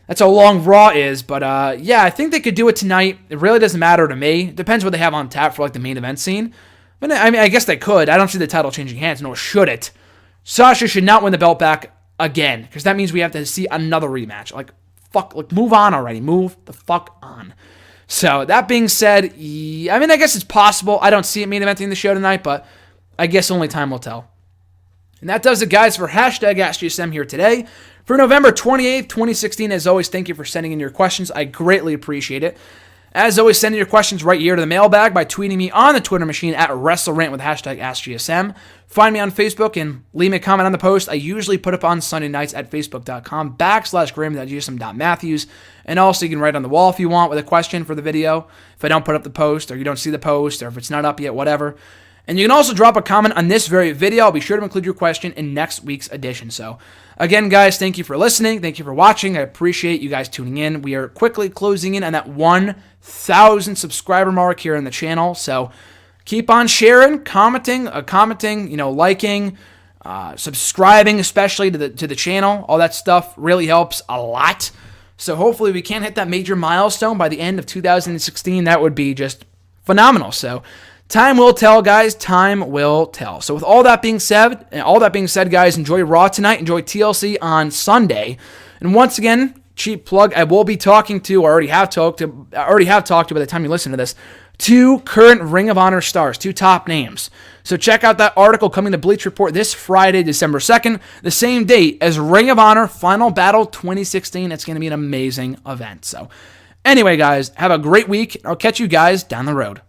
that's how long Raw is. But yeah, I think they could do it tonight. It really doesn't matter to me. It depends what they have on tap for like the main event scene. But I mean, I guess they could. I don't see the title changing hands, nor should it. Sasha should not win the belt back again, because that means we have to see another rematch. Like, fuck, like, move on already. Move the fuck on. So, that being said, I mean, I guess it's possible. I don't see it main eventing the show tonight, but I guess only time will tell. And that does it, guys, for #AskGSM here today. For November 28th, 2016, as always, thank you for sending in your questions. I greatly appreciate it. As always, send in your questions right here to the mailbag by tweeting me on the Twitter machine at WrestleRant with #AskGSM. Find me on Facebook and leave me a comment on the post I usually put up on Sunday nights at facebook.com/Graham.GSM.Matthews. And also, you can write on the wall if you want with a question for the video. If I don't put up the post, or you don't see the post, or if it's not up yet, whatever. And you can also drop a comment on this very video. I'll be sure to include your question in next week's edition. So, again, guys, thank you for listening. Thank you for watching. I appreciate you guys tuning in. We are quickly closing in on that 1,000 subscriber mark here on the channel. So, keep on sharing, commenting, liking, subscribing, especially to the channel. All that stuff really helps a lot. So, hopefully, we can hit that major milestone by the end of 2016. That would be just phenomenal. So, time will tell, guys. Time will tell. So with all that being said, guys, enjoy Raw tonight. Enjoy TLC on Sunday. And once again, cheap plug, I will be talking to, or already have talked to by the time you listen to this, 2 current Ring of Honor stars, 2 top names. So check out that article coming to Bleach Report this Friday, December 2nd, the same date as Ring of Honor Final Battle 2016. It's going to be an amazing event. So anyway, guys, have a great week. I'll catch you guys down the road.